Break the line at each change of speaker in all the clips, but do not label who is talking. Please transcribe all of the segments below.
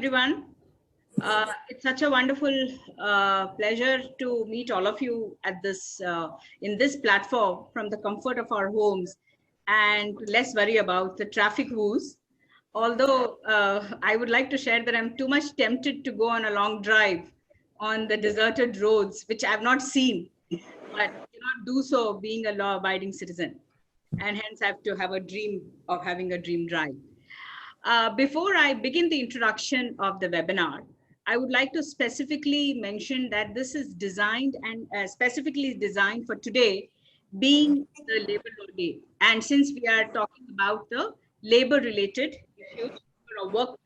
everyone. It's such a wonderful pleasure to meet all of you at this in this platform from the comfort of our homes, and less worry about the traffic woes. Although I would like to share that I'm too much tempted to go on a long drive on the deserted roads, which I've not seen, but cannot do so being a law-abiding citizen, and hence I have to have a dream of having a dream drive. Before I begin the introduction of the webinar, I would like to specifically mention that this is designed and specifically designed for today being the Labor Law Day. And since we are talking about the labor related issues or work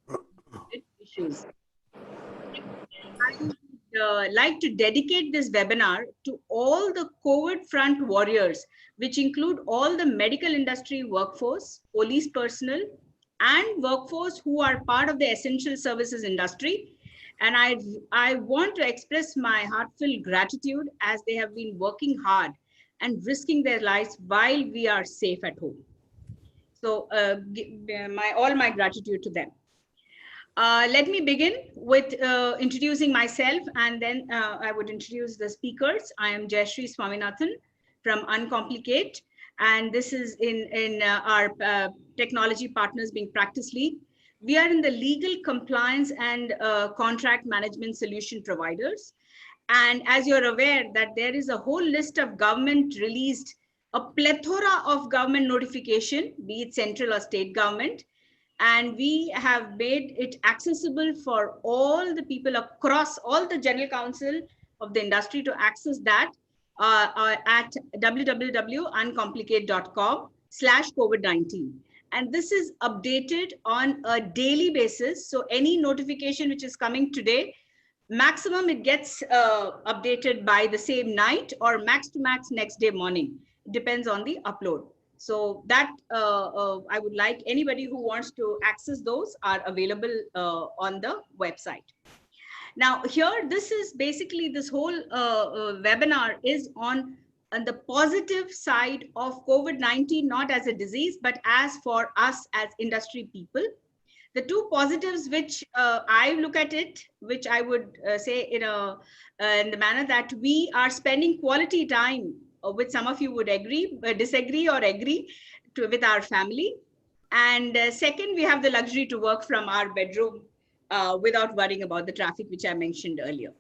issues, I would like to dedicate this webinar to all the COVID front warriors, which include all the medical industry workforce, police personnel, and workforce who are part of the essential services industry. And I want to express my heartfelt gratitude as they have been working hard and risking their lives while we are safe at home. So all my gratitude to them. Let me begin with introducing myself, and then I would introduce the speakers. I am Jayashree Swaminathan from Uncomplicate, and this is in our technology partners being Practice League. We are in the legal compliance and contract management solution providers. And as you're aware that there is a whole list of government released, a plethora of government notification, be it central or state government, and we have made it accessible for all the people across all the general counsel of the industry to access that at www.uncomplicate.com/COVID-19. And this is updated on a daily basis. So any notification which is coming today, maximum it gets updated by the same night, or max to max next day morning. It depends on the upload. So that I would like anybody who wants to access those are available on the website. Now here, this is basically this whole webinar is on the positive side of COVID-19, not as a disease, but as for us as industry people. The two positives which I look at it, which I would say in the manner that we are spending quality time, which some of you would agree, disagree or agree with our family. And second, we have the luxury to work from our bedroom without worrying about the traffic, which I mentioned earlier.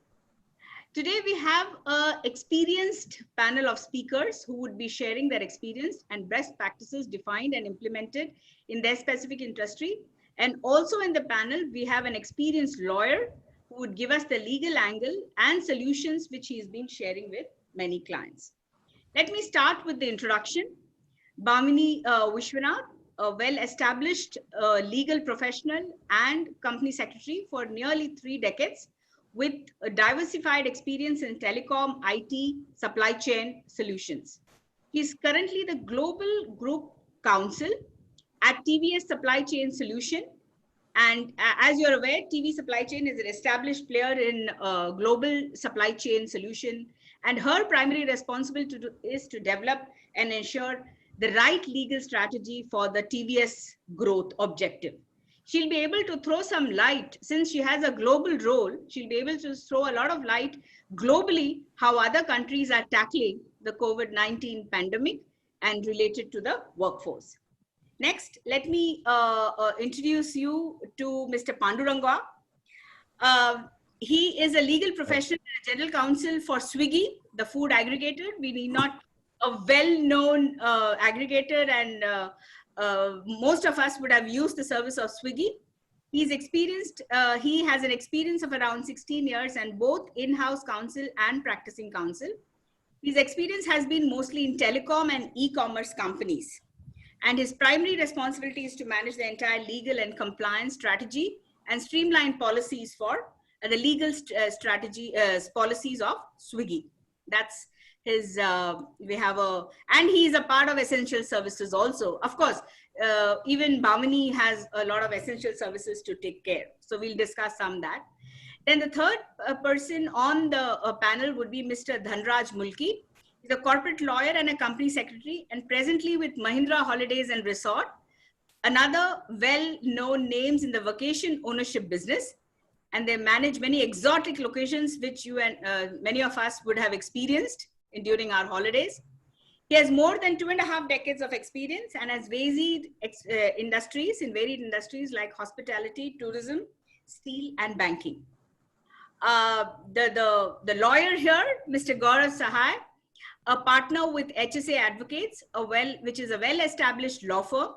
Today, we have an experienced panel of speakers who would be sharing their experience and best practices defined and implemented in their specific industry. And also in the panel, we have an experienced lawyer who would give us the legal angle and solutions which he's been sharing with many clients. Let me start with the introduction. Bhamini Vishwanath, a well-established legal professional and company secretary for nearly 3 decades with a diversified experience in telecom, IT, supply chain solutions. He is currently the Global Group Counsel at TVS Supply Chain Solution. And as you're aware, TV Supply Chain is an established player in global supply chain solution. And her primary responsibility is to develop and ensure the right legal strategy for the TVS growth objective. She'll be able to throw some light, since she has a global role, she'll be able to throw a lot of light globally how other countries are tackling the COVID-19 pandemic and related to the workforce. Next, let me introduce you to Mr. Panduranga. He is a legal professional and general counsel for Swiggy, the food aggregator. We need not a well-known aggregator, and most of us would have used the service of Swiggy. He's experienced, he has an experience of around 16 years and both in-house counsel and practicing counsel. His experience has been mostly in telecom and e-commerce companies. And his primary responsibility is to manage the entire legal and compliance strategy and streamline policies for the legal strategy policies of Swiggy. That's his, we have a, and he is a part of essential services also. Of course, even Bhamini has a lot of essential services to take care. So we'll discuss some that. Then the third person on the panel would be Mr. Dhanraj Mulki. He's a corporate lawyer and a company secretary, and presently with Mahindra Holidays and Resort, another well-known names in the vacation ownership business. and they manage many exotic locations, which you and many of us would have experienced during our holidays. He has more than 2.5 decades of experience and has varied industries in varied industries like hospitality, tourism, steel, and banking. The lawyer here, Mr. Gaurav Sahai, a partner with HSA Advocates, which is a well-established law firm.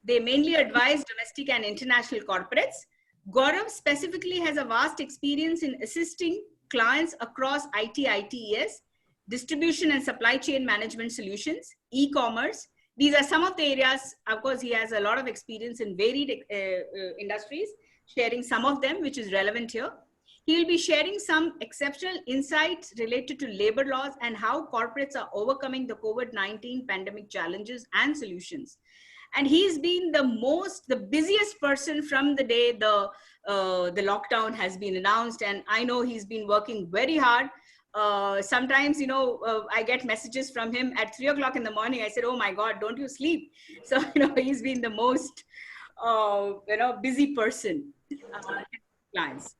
They mainly advise domestic and international corporates. Gaurav specifically has a vast experience in assisting clients across IT, ITES, distribution and supply chain management solutions, e-commerce. These are some of the areas. Of course, he has a lot of experience in varied industries, sharing some of them, which is relevant here. He will be sharing some exceptional insights related to labor laws and how corporates are overcoming the COVID-19 pandemic challenges and solutions. And he's been the busiest person from the day the lockdown has been announced. And I know he's been working very hard. Sometimes, I get messages from him at 3 o'clock in the morning. I said, oh my God, don't you sleep? So, he's been the most, busy person, clients.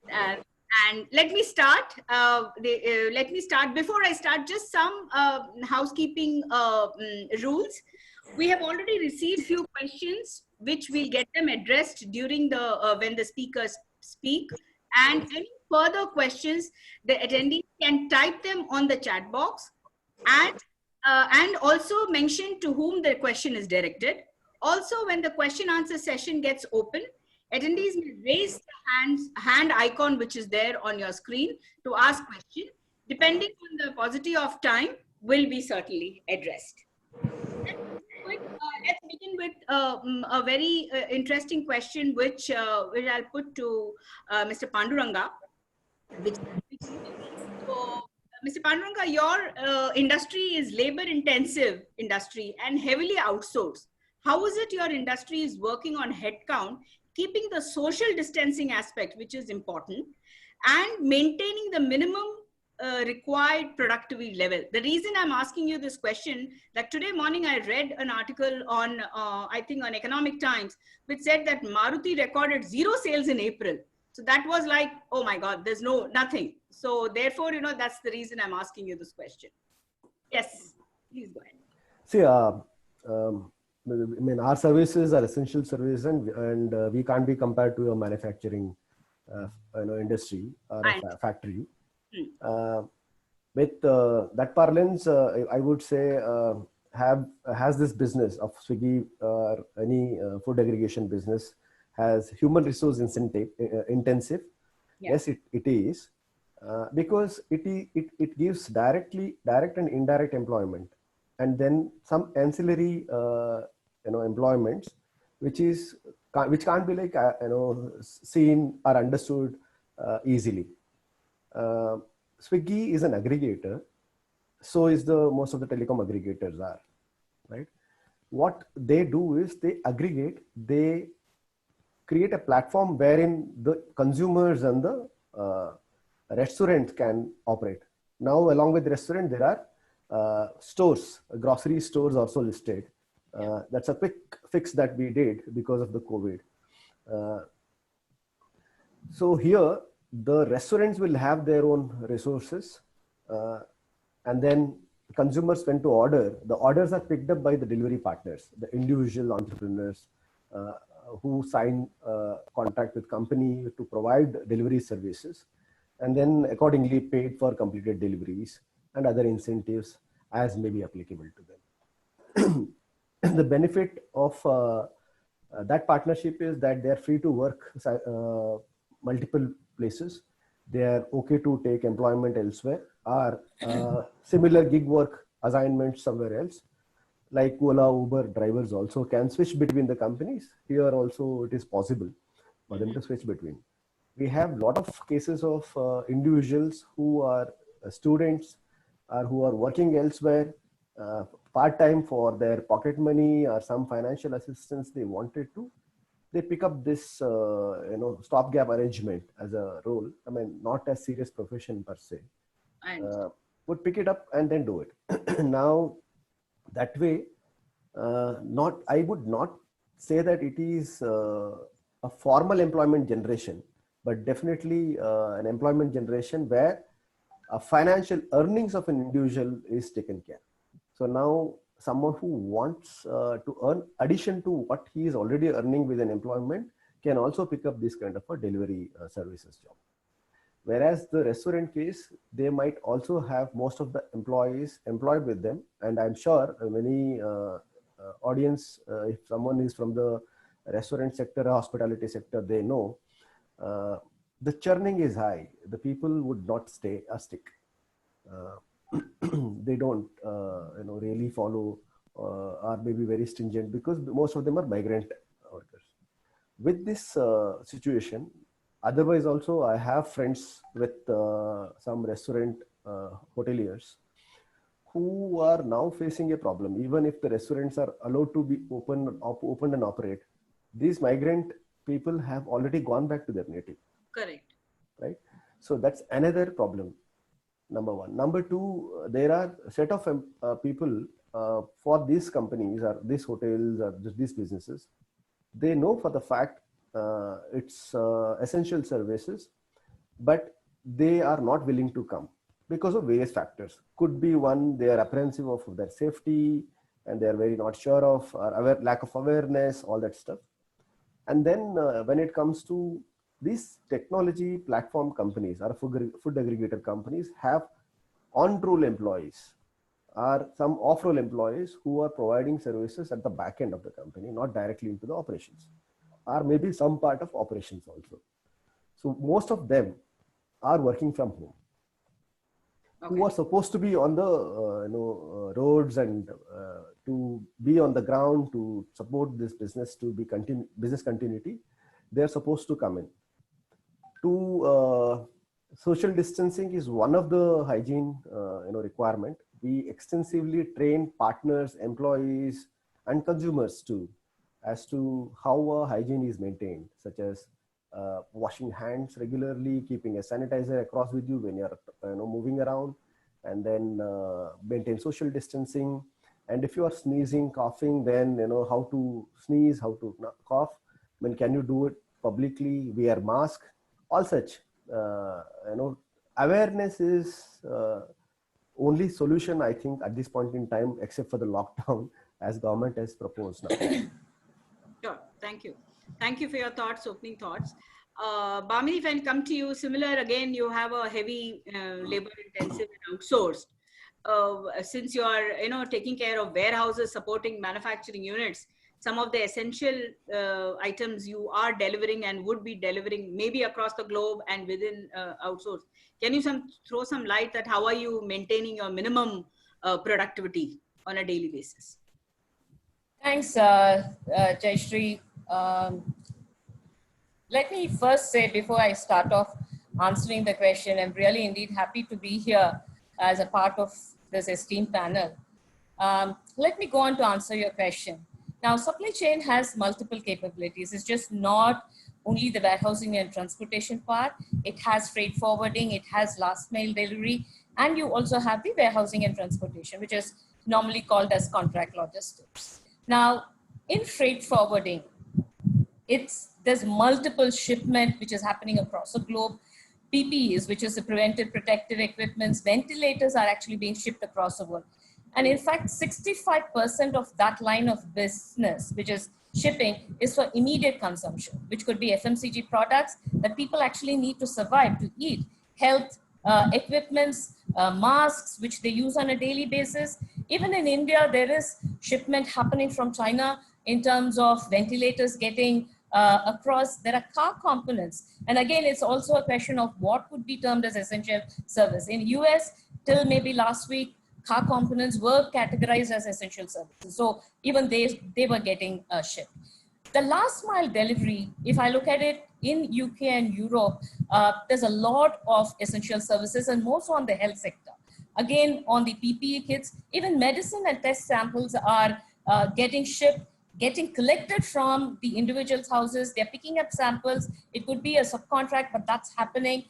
And let me start. Before I start, just some housekeeping rules. We have already received few questions, which we'll get them addressed during the when the speakers speak. And any further questions, the attendees can type them on the chat box, and also mention to whom the question is directed. Also, when the question answer session gets open, attendees may raise the hand icon, which is there on your screen, to ask question. Depending on the paucity of time, will be certainly addressed. Let's begin with a very interesting question, which I'll put to Mr. Panduranga. So, Mr. Panduranga, your industry is labor-intensive industry and heavily outsourced. How is it your industry is working on headcount, keeping the social distancing aspect, which is important, and maintaining the minimum required productivity level? The reason I'm asking you this question, that today morning I read an article on, I think on Economic Times, which said that Maruti recorded 0 sales in April. So that was like, oh my God, there's nothing. So therefore, that's the reason I'm asking you this question. Yes, please go ahead.
See, I mean, our services are essential services, and we can't be compared to a manufacturing, industry or a factory. With that parlance, I would say has this business of Swiggy or any food aggregation business has human resource intensive. Yeah. Yes, it is because it gives direct and indirect employment, and then some ancillary employments, which can't be like seen or understood easily. Swiggy is an aggregator, so is most of the telecom aggregators are, right? What they do is they aggregate, they create a platform wherein the consumers and the restaurants can operate. Now, along with the restaurant, there are stores, grocery stores also listed. That's a quick fix that we did because of the COVID. So here, the restaurants will have their own resources, and then consumers went to order. The orders are picked up by the delivery partners, the individual entrepreneurs who sign a contract with company to provide delivery services, and then accordingly paid for completed deliveries and other incentives as may be applicable to them. The benefit of that partnership is that they are free to work multiple places. They are okay to take employment elsewhere or similar gig work assignments somewhere else. Like Ola, Uber drivers also can switch between the companies. Here also it is possible for them to switch between. We have a lot of cases of individuals who are students or who are working elsewhere part-time for their pocket money or some financial assistance they wanted to. They pick up this stopgap arrangement as a role. I mean, not a serious profession per se. Would pick it up and then do it. Now, that way, I would not say that it is a formal employment generation, but definitely an employment generation where financial earnings of an individual is taken care. So now someone who wants to earn addition to what he is already earning with an employment can also pick up this kind of a delivery services job. Whereas the restaurant case, they might also have most of the employees employed with them. And I'm sure many audience, if someone is from the restaurant sector, hospitality sector, they know the churning is high. The people would not stay a stick. They don't, really follow or maybe very stringent because most of them are migrant workers. With this situation, otherwise also I have friends with some restaurant hoteliers who are now facing a problem. Even if the restaurants are allowed to be open and operate, these migrant people have already gone back to their native.
Correct.
Right. So that's another problem. Number one. Number two, there are a set of people for these companies or these hotels or these businesses. They know for the fact it's essential services, but they are not willing to come because of various factors. Could be one, they are apprehensive of their safety and they are very not sure of lack of awareness, all that stuff. And then when it comes to these technology platform companies or food aggregator companies have on-roll employees or some off-roll employees who are providing services at the back end of the company, not directly into the operations, or maybe some part of operations also. So most of them are working from home, who are supposed to be on the roads and to be on the ground to support this business to be business continuity. They're supposed to come in. Social distancing is one of the hygiene requirement. We extensively train partners, employees, and consumers too as to how hygiene is maintained, such as washing hands regularly, keeping a sanitizer across with you when you're moving around, and then maintain social distancing. And if you are sneezing, coughing, then how to sneeze, how to cough. When can you do it publicly? Wear mask. All such. Awareness is only solution, I think, at this point in time, except for the lockdown, as government has proposed now.
Sure. Thank you. Thank you for your thoughts, opening thoughts. Bhamini, if I come to you, similar again, you have a heavy labor intensive and outsourced. Since you are, taking care of warehouses, supporting manufacturing units, some of the essential items you are delivering and would be delivering maybe across the globe and within outsource. Can you throw some light that how are you maintaining your minimum productivity on a daily basis?
Thanks, Jayashree. Let me first say, before I start off answering the question, I'm really indeed happy to be here as a part of this esteemed panel. Let me go on to answer your question. Now, supply chain has multiple capabilities. It's just not only the warehousing and transportation part. It has freight forwarding, it has last mile delivery, and you also have the warehousing and transportation, which is normally called as contract logistics. Now, in freight forwarding, there's multiple shipment which is happening across the globe. PPEs, which is the preventive protective equipments, ventilators are actually being shipped across the world. And in fact, 65% of that line of business, which is shipping, is for immediate consumption, which could be FMCG products that people actually need to survive, to eat, health equipments, masks, which they use on a daily basis. Even in India, there is shipment happening from China in terms of ventilators getting across. There are car components. And again, it's also a question of what would be termed as essential service. In US, till maybe last week, car components were categorized as essential services. So even they were getting shipped. The last mile delivery, if I look at it in UK and Europe, there's a lot of essential services and more so on the health sector. Again, on the PPE kits, even medicine and test samples are getting shipped, getting collected from the individual's houses. They're picking up samples. It could be a subcontract, but that's happening.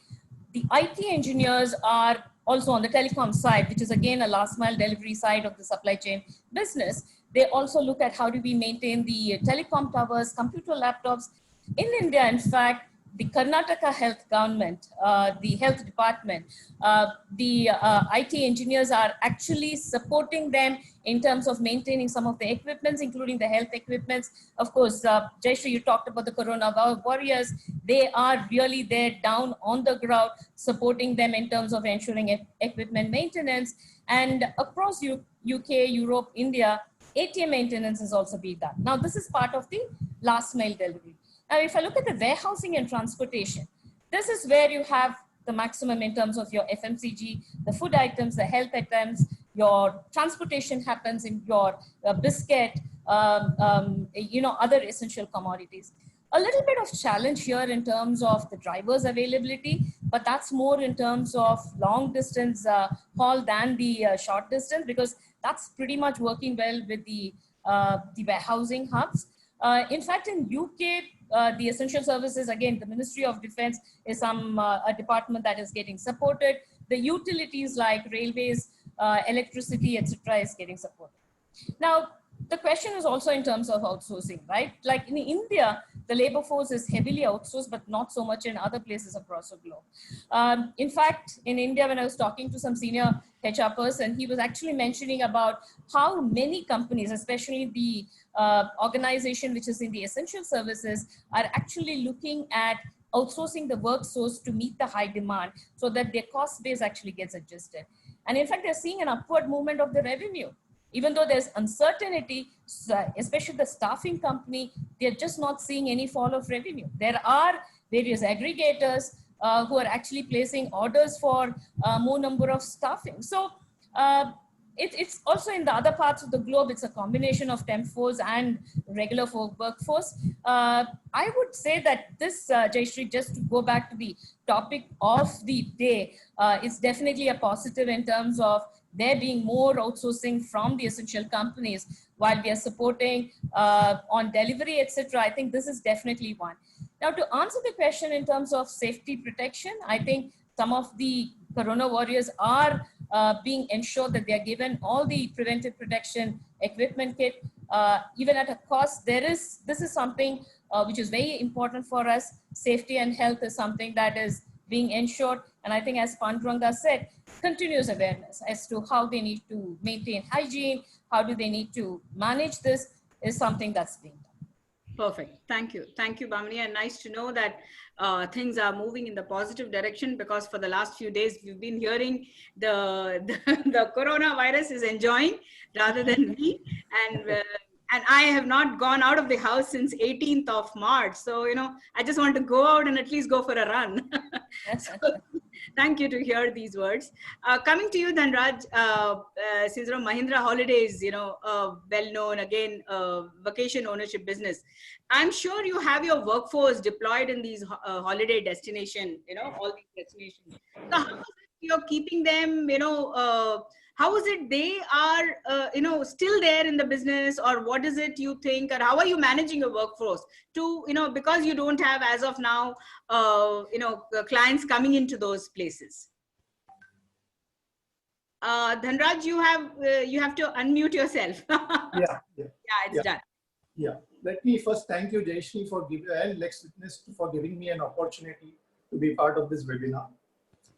The IT engineers are also on the telecom side, which is again a last mile delivery side of the supply chain business. They also look at how do we maintain the telecom towers, computer laptops. In India, in fact, the Karnataka health government, the health department, the IT engineers are actually supporting them in terms of maintaining some of the equipments, including the health equipments. Of course, Jayashree, you talked about the Corona warriors. They are really there down on the ground, supporting them in terms of ensuring equipment maintenance. And across UK, Europe, India, ATM maintenance is also being done. Now, this is part of the last mile delivery. Now, if I look at the warehousing and transportation, this is where you have the maximum in terms of your FMCG, the food items, the health items, your transportation happens in your biscuit, other essential commodities. A little bit of challenge here in terms of the driver's availability, but that's more in terms of long distance haul than the short distance, because that's pretty much working well with the warehousing hubs. In fact, in UK, the essential services, again, the Ministry of Defense is a department that is getting supported. The utilities like railways, electricity, etc., is getting supported. Now, the question is also in terms of outsourcing, right? Like in India, the labor force is heavily outsourced, but not so much in other places across the globe. In fact, in India, when I was talking to some senior HR person, he was actually mentioning about how many companies, especially the organization which is in the essential services, are actually looking at outsourcing the workforce to meet the high demand so that their cost base actually gets adjusted. And in fact, they're seeing an upward movement of the revenue. Even though there's uncertainty, especially the staffing company, they're just not seeing any fall of revenue. There are various aggregators who are actually placing orders for more number of staffing. So it's also in the other parts of the globe, it's a combination of temp force and regular workforce. I would say that this, Jayashree, just to go back to the topic of the day, is definitely a positive in terms of there being more outsourcing from the essential companies while we are supporting on delivery, etc. I think this is definitely one. Now, to answer the question in terms of safety protection, I think some of the Corona warriors are being ensured that they are given all the preventive protection equipment kit, even at a cost. This is something which is very important for us. Safety and health is something that is being ensured. And I think, as Panduranga said, continuous awareness as to how they need to maintain hygiene, how do they need to manage this, is something that's being done.
Perfect. Thank you. Thank you, Bhamini. And nice to know that things are moving in the positive direction, because for the last few days, we've been hearing the coronavirus is enjoying rather than we. And I have not gone out of the house since 18th of March. So, I just want to go out and at least go for a run. So, thank you to hear these words. Coming to you, Dhanraj, since Mahindra Holidays, well-known, again, vacation ownership business, I'm sure you have your workforce deployed in these holiday destination, all these destinations. So how is it you're keeping them, how is it they are, still there in the business, or what is it you think, or how are you managing your workforce to, because you don't have as of now, clients coming into those places? Dhanraj, you have to unmute yourself.
Yeah,
it's done.
Yeah. Let me first thank you, Jayashree, for giving, and Lex Witness for giving me an opportunity to be part of this webinar.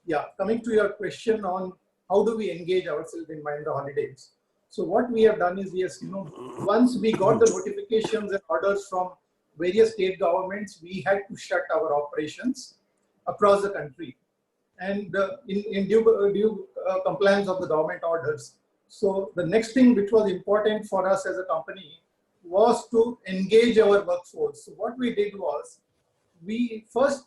Yeah, coming to your question on how do we engage ourselves in Mahindra Holidays. So what we have done is, yes, once we got the notifications and orders from various state governments, we had to shut our operations across the country, and in due compliance of the government orders. So the next thing which was important for us as a company was to engage our workforce. So what we did was, we first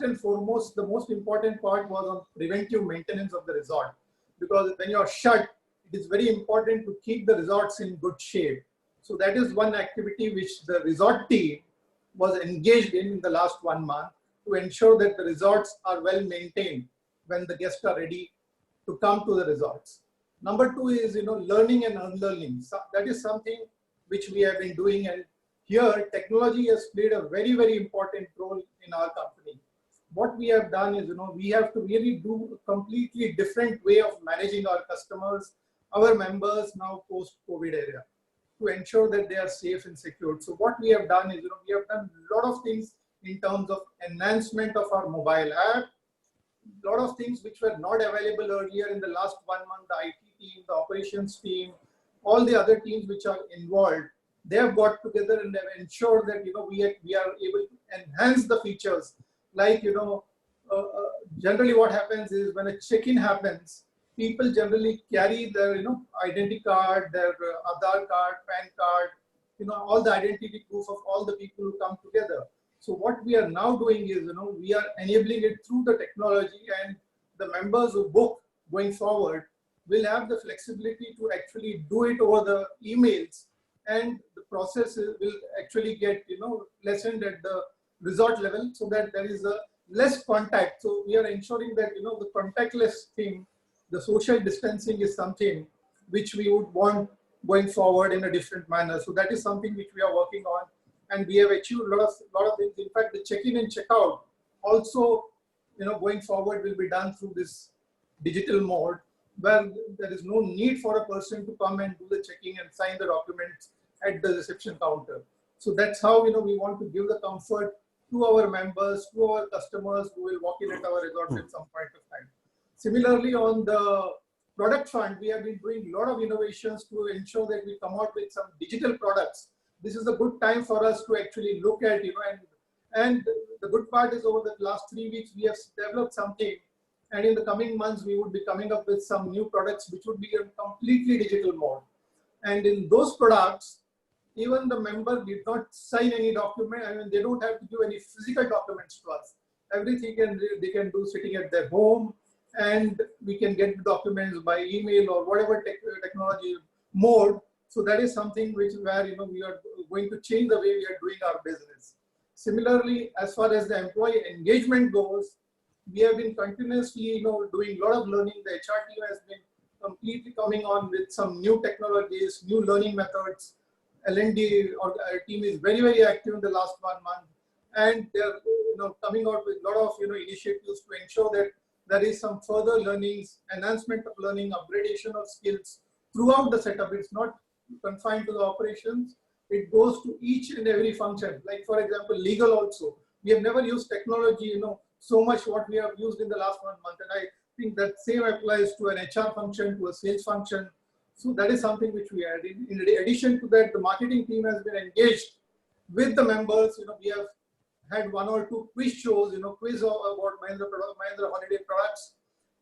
and foremost, the most important part was on preventive maintenance of the resort, because when you are shut, it is very important to keep the resorts in good shape. So that is one activity which the resort team was engaged in the last 1 month, to ensure that the resorts are well maintained when the guests are ready to come to the resorts. Number two is, learning and unlearning. So that is something which we have been doing, and here technology has played a very, very important role in our company. What we have done is, we have to really do a completely different way of managing our customers, our members now post-COVID era, to ensure that they are safe and secure. So what we have done is, we have done a lot of things in terms of enhancement of our mobile app. A lot of things which were not available earlier in the last 1 month, the IT team, the operations team, all the other teams which are involved, they have got together and have ensured that, you know, we are able to enhance the features. Like, you know, generally what happens is when a check-in happens, people generally carry their, you know, identity card, their Aadhaar card, PAN card, you know, all the identity proof of all the people who come together. So what we are now doing is, you know, we are enabling it through the technology, and the members who book going forward will have the flexibility to actually do it over the emails, and the process will actually get, you know, lessened at the resort level, so that there is a less contact. So we are ensuring that, you know, the contactless thing, the social distancing is something which we would want going forward in a different manner. So that is something which we are working on, and we have achieved a lot of things. In fact, the check-in and check-out also, you know, going forward will be done through this digital mode, where there is no need for a person to come and do the checking and sign the documents at the reception counter. So that's how, you know, we want to give the comfort to our members, to our customers who will walk in at our resort at some point of time. Similarly, on the product front, we have been doing a lot of innovations to ensure that we come out with some digital products. This is a good time for us to actually look at, you know, and the good part is over the last 3 weeks, we have developed something, and in the coming months, we would be coming up with some new products which would be in completely digital mode. And in those products, even the member did not sign any document. I mean, they don't have to give any physical documents to us. Everything they can do sitting at their home, and we can get the documents by email or whatever technology mode. So that is something where, you know, we are going to change the way we are doing our business. Similarly, as far as the employee engagement goes, we have been continuously, you know, doing a lot of learning. The HR team has been completely coming on with some new technologies, new learning methods. L&D or our team is very, very active in the last 1 month, and they're, you know, coming out with a lot of, you know, initiatives to ensure that there is some further learnings, enhancement of learning, upgradation of skills throughout the setup. It's not confined to the operations. It goes to each and every function. Like, for example, legal also. We have never used technology, you know, so much what we have used in the last 1 month. And I think that same applies to an HR function, to a sales function. So that is something which we add. In addition to that, the marketing team has been engaged with the members. You know, we have had 1 or 2 quiz shows, you know, quiz about Mahindra Holiday products.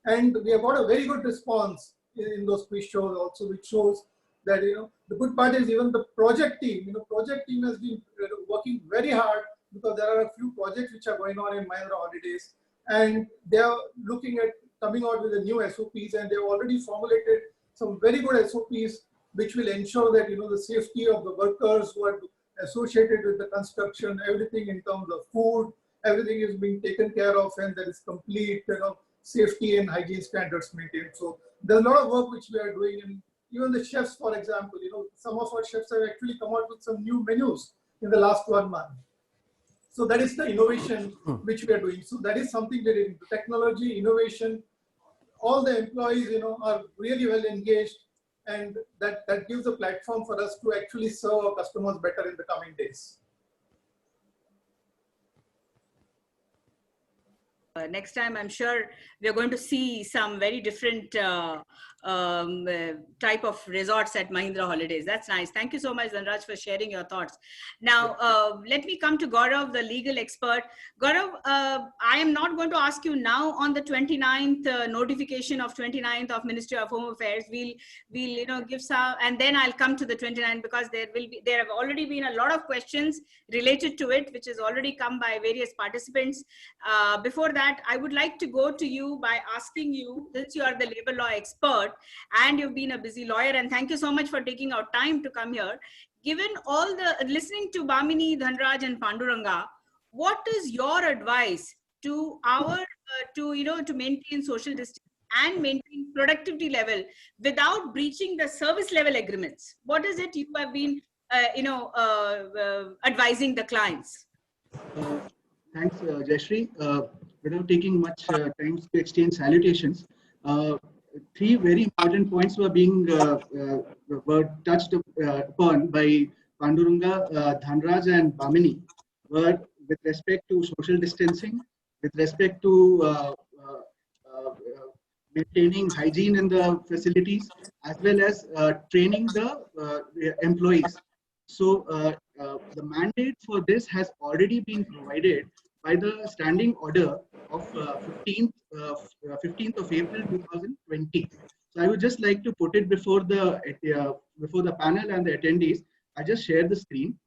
And we have got a very good response in those quiz shows also, which shows that, you know, the good part is even the project team, you know, project team has been working very hard, because there are a few projects which are going on in Mahindra Holidays, and they are looking at coming out with the new SOPs, and they have already formulated some very good SOPs which will ensure that, you know, the safety of the workers who are associated with the construction, everything in terms of food, everything is being taken care of, and there is complete, you know, safety and hygiene standards maintained. So there's a lot of work which we are doing, and even the chefs, for example, you know, some of our chefs have actually come out with some new menus in the last 1 month. So that is the innovation which we are doing. So that is something that in technology, innovation, all the employees, you know, are really well engaged, and that gives a platform for us to actually serve our customers better in the coming days.
Next time, I'm sure we're going to see some very different type of resorts at Mahindra Holidays. That's nice. Thank you so much, Dhanraj, for sharing your thoughts. Now, let me come to Gaurav, the legal expert. Gaurav, I am not going to ask you now on the 29th notification of 29th of Ministry of Home Affairs. We'll you know, give some, and then I'll come to the 29th, because there have already been a lot of questions related to it, which has already come by various participants. Before that, I would like to go to you by asking you, since you are the labor law expert and you've been a busy lawyer, and thank you so much for taking out time to come here. Given all the listening to Bhamini, Dhanraj, and Panduranga, what is your advice to our to maintain social distance and maintain productivity level without breaching the service level agreements? What is it you have been advising the clients?
Thanks, Jayashree. Without taking much time to exchange salutations, 3 very important points were being were touched upon by Panduranga, Dhanraj, and Bhamini. Were with respect to social distancing, with respect to maintaining hygiene in the facilities, as well as training the employees. So the mandate for this has already been provided by the standing order of 15th of April 2020. So I would just like to put it before the panel and the attendees. I just share the screen.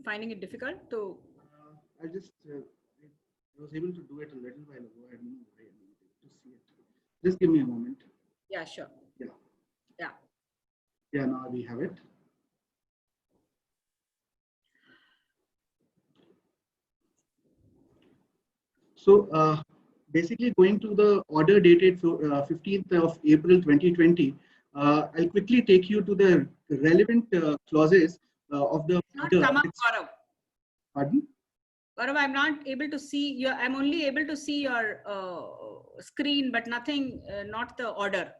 Finding it difficult to.
I just was able to do it a little while ago. I don't know why I'm not able to see it. Just give me a moment.
Yeah, sure.
Yeah.
Yeah.
Yeah, now we have it. So basically going to the order dated 15th of April 2020, I'll quickly take you to the relevant clauses of the
Not
order.
come up, Gaurav.
Pardon?
Gaurav, I'm not able to see your, I'm only able to see your screen, but nothing, not the order.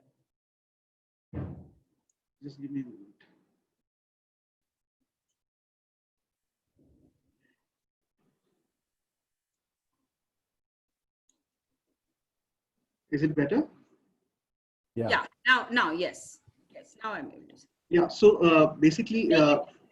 Just give me a moment. Is it better?
Yeah.
Yeah, now, yes. Yes, now I'm able to see.
Yeah, so basically,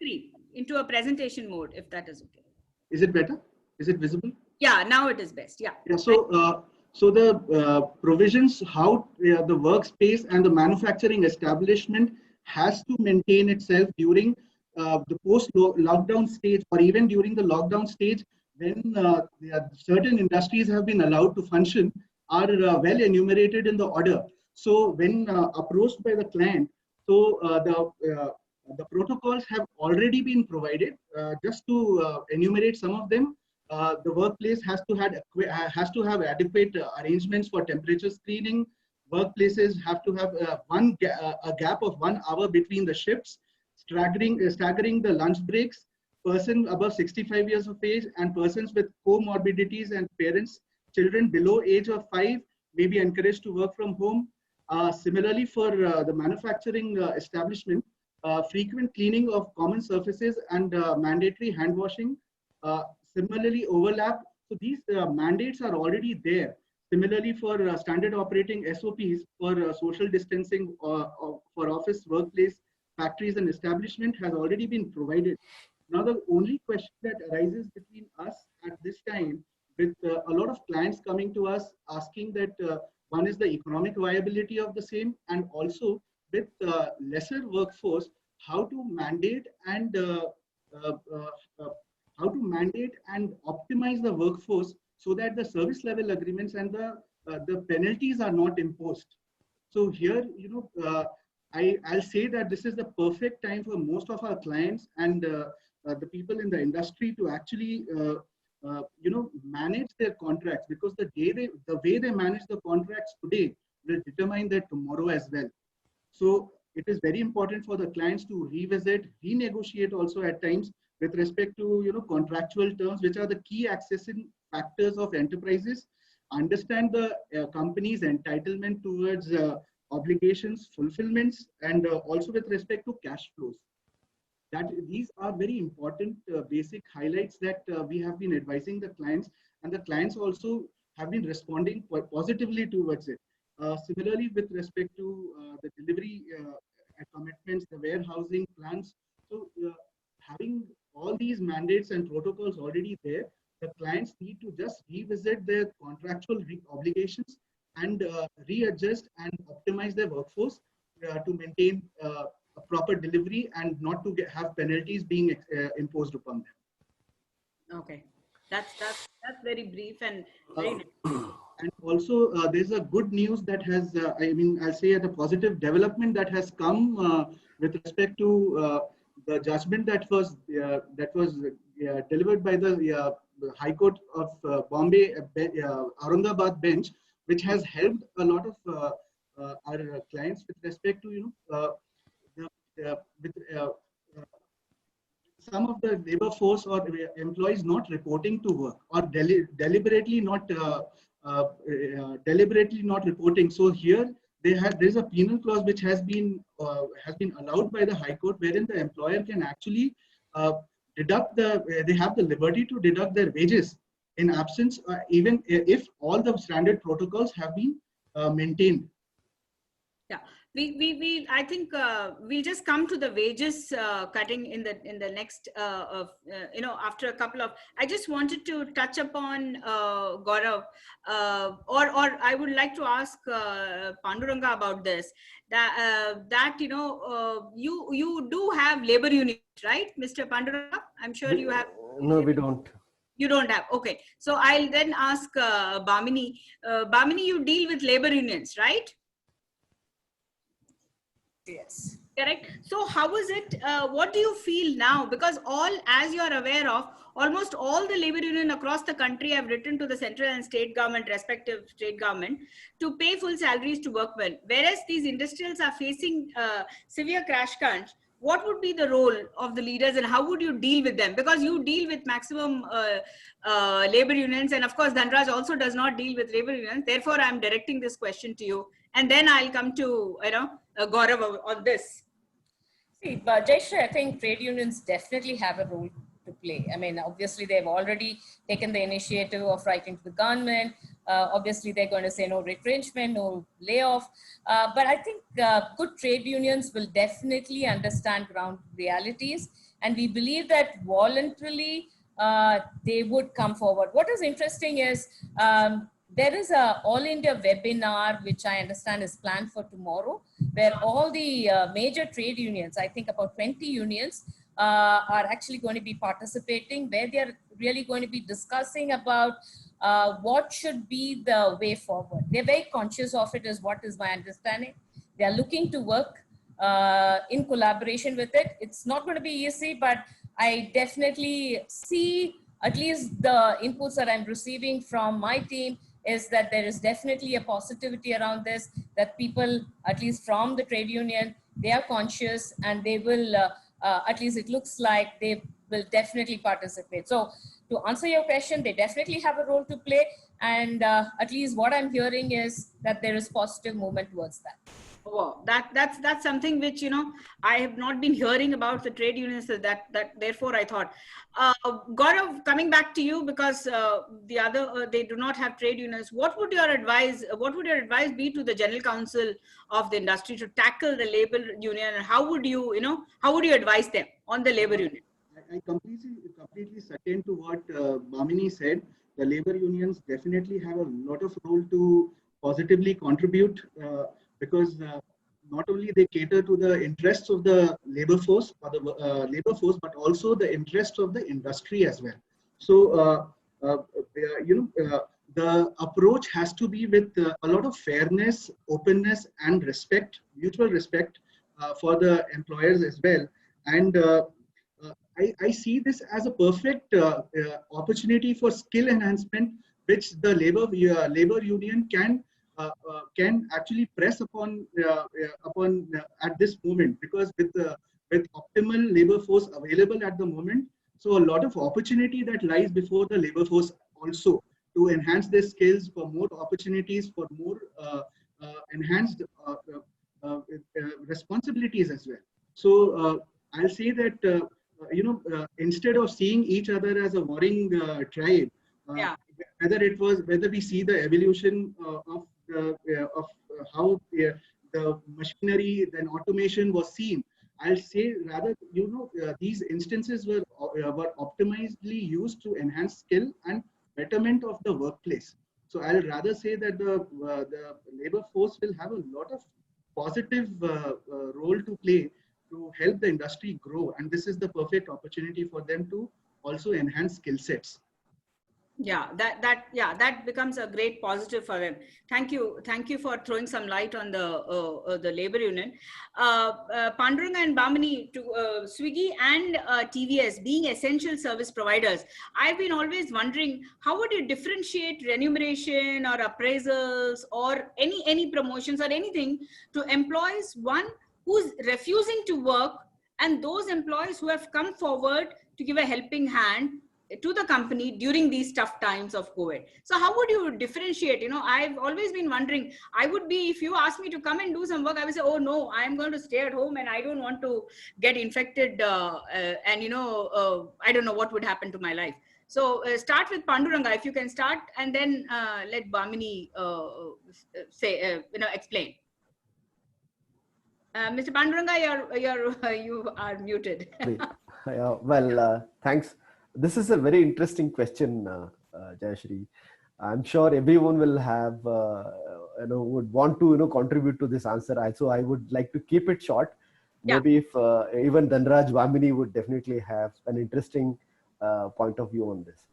Screen into a presentation mode, if that is okay.
is it better? Is it visible?
Yeah, now it is best. Yeah.
Yeah, so the provisions how the workspace and the manufacturing establishment has to maintain itself during the post-lockdown stage, or even during the lockdown stage, when certain industries have been allowed to function, are well enumerated in the order. So when approached by the client, so the protocols have already been provided. Just to enumerate some of them, the workplace has to have adequate arrangements for temperature screening. Workplaces have to have a gap of 1 hour between the shifts, staggering the lunch breaks. Persons above 65 years of age and persons with comorbidities and parents, children below age of 5 may be encouraged to work from home. Similarly, for the manufacturing establishment, frequent cleaning of common surfaces and mandatory hand washing similarly overlap. So these mandates are already there. Similarly, for standard operating SOPs for social distancing for office, workplace, factories and establishment has already been provided. Now, the only question that arises between us at this time, with a lot of clients coming to us asking that one is the economic viability of the same, and also with lesser workforce, how to mandate and optimize the workforce so that the service level agreements and the penalties are not imposed. So here, I'll say that this is the perfect time for most of our clients and the people in the industry to actually manage their contracts, because the way they manage the contracts today will determine their tomorrow as well. So it is very important for the clients to revisit, renegotiate also at times with respect to contractual terms, which are the key accessing factors of enterprises. Understand the company's entitlement towards obligations, fulfillments, and also with respect to cash flows. That these are very important basic highlights that we have been advising the clients, and the clients also have been responding quite positively towards it. Similarly, with respect to the delivery commitments, the warehousing plans, so having all these mandates and protocols already there, the clients need to just revisit their contractual obligations and readjust and optimize their workforce to maintain a proper delivery and not to have penalties being imposed upon them.
Okay, that's very brief and very.
And also, there's a good news that has, I'll say a positive development that has come with respect to the judgment that was delivered by the High Court of Bombay, Aurangabad bench, which has helped a lot of our clients with respect to, with some of the labor force or employees not reporting to work or deliberately not reporting. So here there's a penal clause which has been allowed by the High Court, wherein the employer can actually deduct they have the liberty to deduct their wages in absence, even if all the standard protocols have been maintained.
Yeah, I think we'll just come to the wages cutting in the next, after a couple of. I just wanted to touch upon Gaurav, or I would like to ask Panduranga about this. That you do have labor units, right, Mr. Panduranga? I'm sure you have.
No, we don't.
You don't have. Okay, so I'll then ask Bhamini. Bhamini, you deal with labor unions, right?
Yes.
Correct. So how is it, what do you feel now? Because as you are aware of, almost all the labor union across the country have written to the central and state government, respective state government, to pay full salaries to workmen. Whereas these industrials are facing severe crash crunch. What would be the role of the leaders and how would you deal with them? Because you deal with maximum labor unions, and of course, Dhanraj also does not deal with labor unions. Therefore, I'm directing this question to you. And then I'll come to, Gaurav on this.
See, but Jayshree, I think trade unions definitely have a role to play. I mean, obviously, they've already taken the initiative of writing to the government. Obviously, they're going to say no retrenchment, no layoff. But I think good trade unions will definitely understand ground realities. And we believe that voluntarily, they would come forward. What is interesting is there is a All India webinar, which I understand is planned for tomorrow, where all the major trade unions, I think about 20 unions, are actually going to be participating, where they're really going to be discussing about what should be the way forward. They're very conscious of it, is what is my understanding. They're looking to work in collaboration with it. It's not going to be easy, but I definitely see, at least the inputs that I'm receiving from my team, is that there is definitely a positivity around this, that people, at least from the trade union, they are conscious and they will, at least it looks like they will definitely participate. So to answer your question, they definitely have a role to play. And at least what I'm hearing is that there is positive movement towards that.
Wow, that's something which, I have not been hearing about the trade unions, that therefore I thought. Gaurav, coming back to you, because the other, they do not have trade unions. What would your advice be to the General Council of the industry to tackle the labor union, and how would you advise them on the labor union?
I completely second to what Bhamini said. The labor unions definitely have a lot of role to positively contribute, because not only they cater to the interests of the labor force, but also the interests of the industry as well. So the approach has to be with a lot of fairness, openness, and respect, mutual respect for the employers as well. And I see this as a perfect opportunity for skill enhancement, which the labor union can actually press upon at this moment, because with optimal labor force available at the moment, so a lot of opportunity that lies before the labor force also to enhance their skills, for more opportunities, for more enhanced responsibilities as well. So I'll say that instead of seeing each other as a warring tribe, whether we see the evolution of how the machinery, then automation was seen, I'll say rather, these instances were optimally used to enhance skill and betterment of the workplace. So I'll rather say that the labor force will have a lot of positive role to play to help the industry grow, and this is the perfect opportunity for them to also enhance skill sets.
Yeah, that becomes a great positive for them. Thank you for throwing some light on the labor union. Panduranga and Bamini, to Swiggy and TVS being essential service providers, I've been always wondering, how would you differentiate remuneration or appraisals or any promotions or anything to employees, one who's refusing to work, and those employees who have come forward to give a helping hand to the company during these tough times of COVID? So how would you differentiate? I've always been wondering, if you ask me to come and do some work, I would say, oh no, I'm going to stay at home and I don't want to get infected. And I don't know what would happen to my life. So start with Panduranga, if you can start, and then let Bamini explain. Mr. Panduranga, you are muted.
Thanks. This is a very interesting question, Jayashree. I'm sure everyone will have, would want to, contribute to this answer. So I would like to keep it short.
Yeah.
Maybe if even Dhanraj Bamini would definitely have an interesting point of view on this.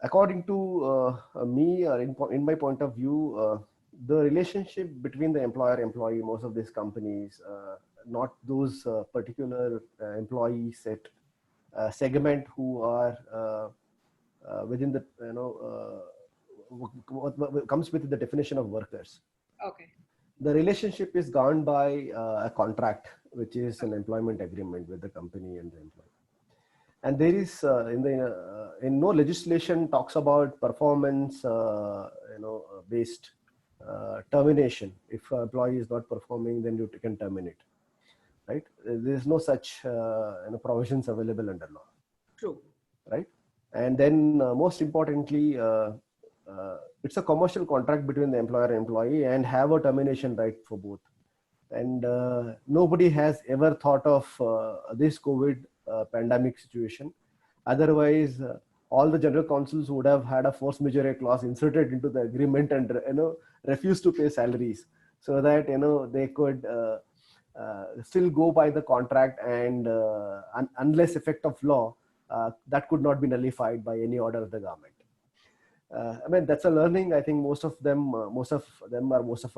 According to me, in my point of view, the relationship between the employer-employee, most of these companies, not those particular employee set segment who are within the, what comes with the definition of workers.
Okay.
The relationship is governed by a contract, which is an employment agreement with the company and the employee. And there is in no legislation talks about performance based termination. If an employee is not performing, then you can terminate. Right? There is no such provisions available under law.
True.
Right? And then most importantly, it's a commercial contract between the employer and employee, and have a termination right for both. And nobody has ever thought of this COVID pandemic situation. Otherwise, all the general counsels would have had a force majeure clause inserted into the agreement and refused to pay salaries, so that they could still go by the contract, and unless effect of law, that could not be nullified by any order of the government. I mean, that's a learning. I think most of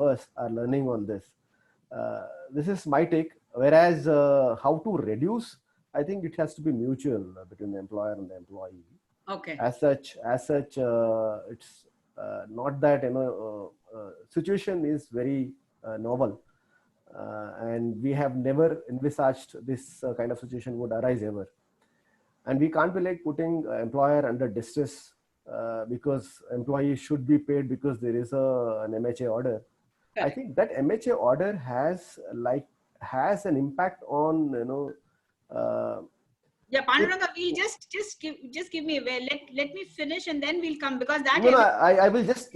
us are learning on this. This is my take. Whereas how to reduce, I think it has to be mutual between the employer and the employee.
Okay.
As such, it's not that situation is very novel, and we have never envisaged this kind of situation would arise ever. And we can't be like putting employer under distress because employee should be paid because there is an MHA order.
Correct.
I think that MHA order has an impact on
Yeah, Panduranga, we'll just give me a way. Let me finish and then we'll come, because that.
No, I will just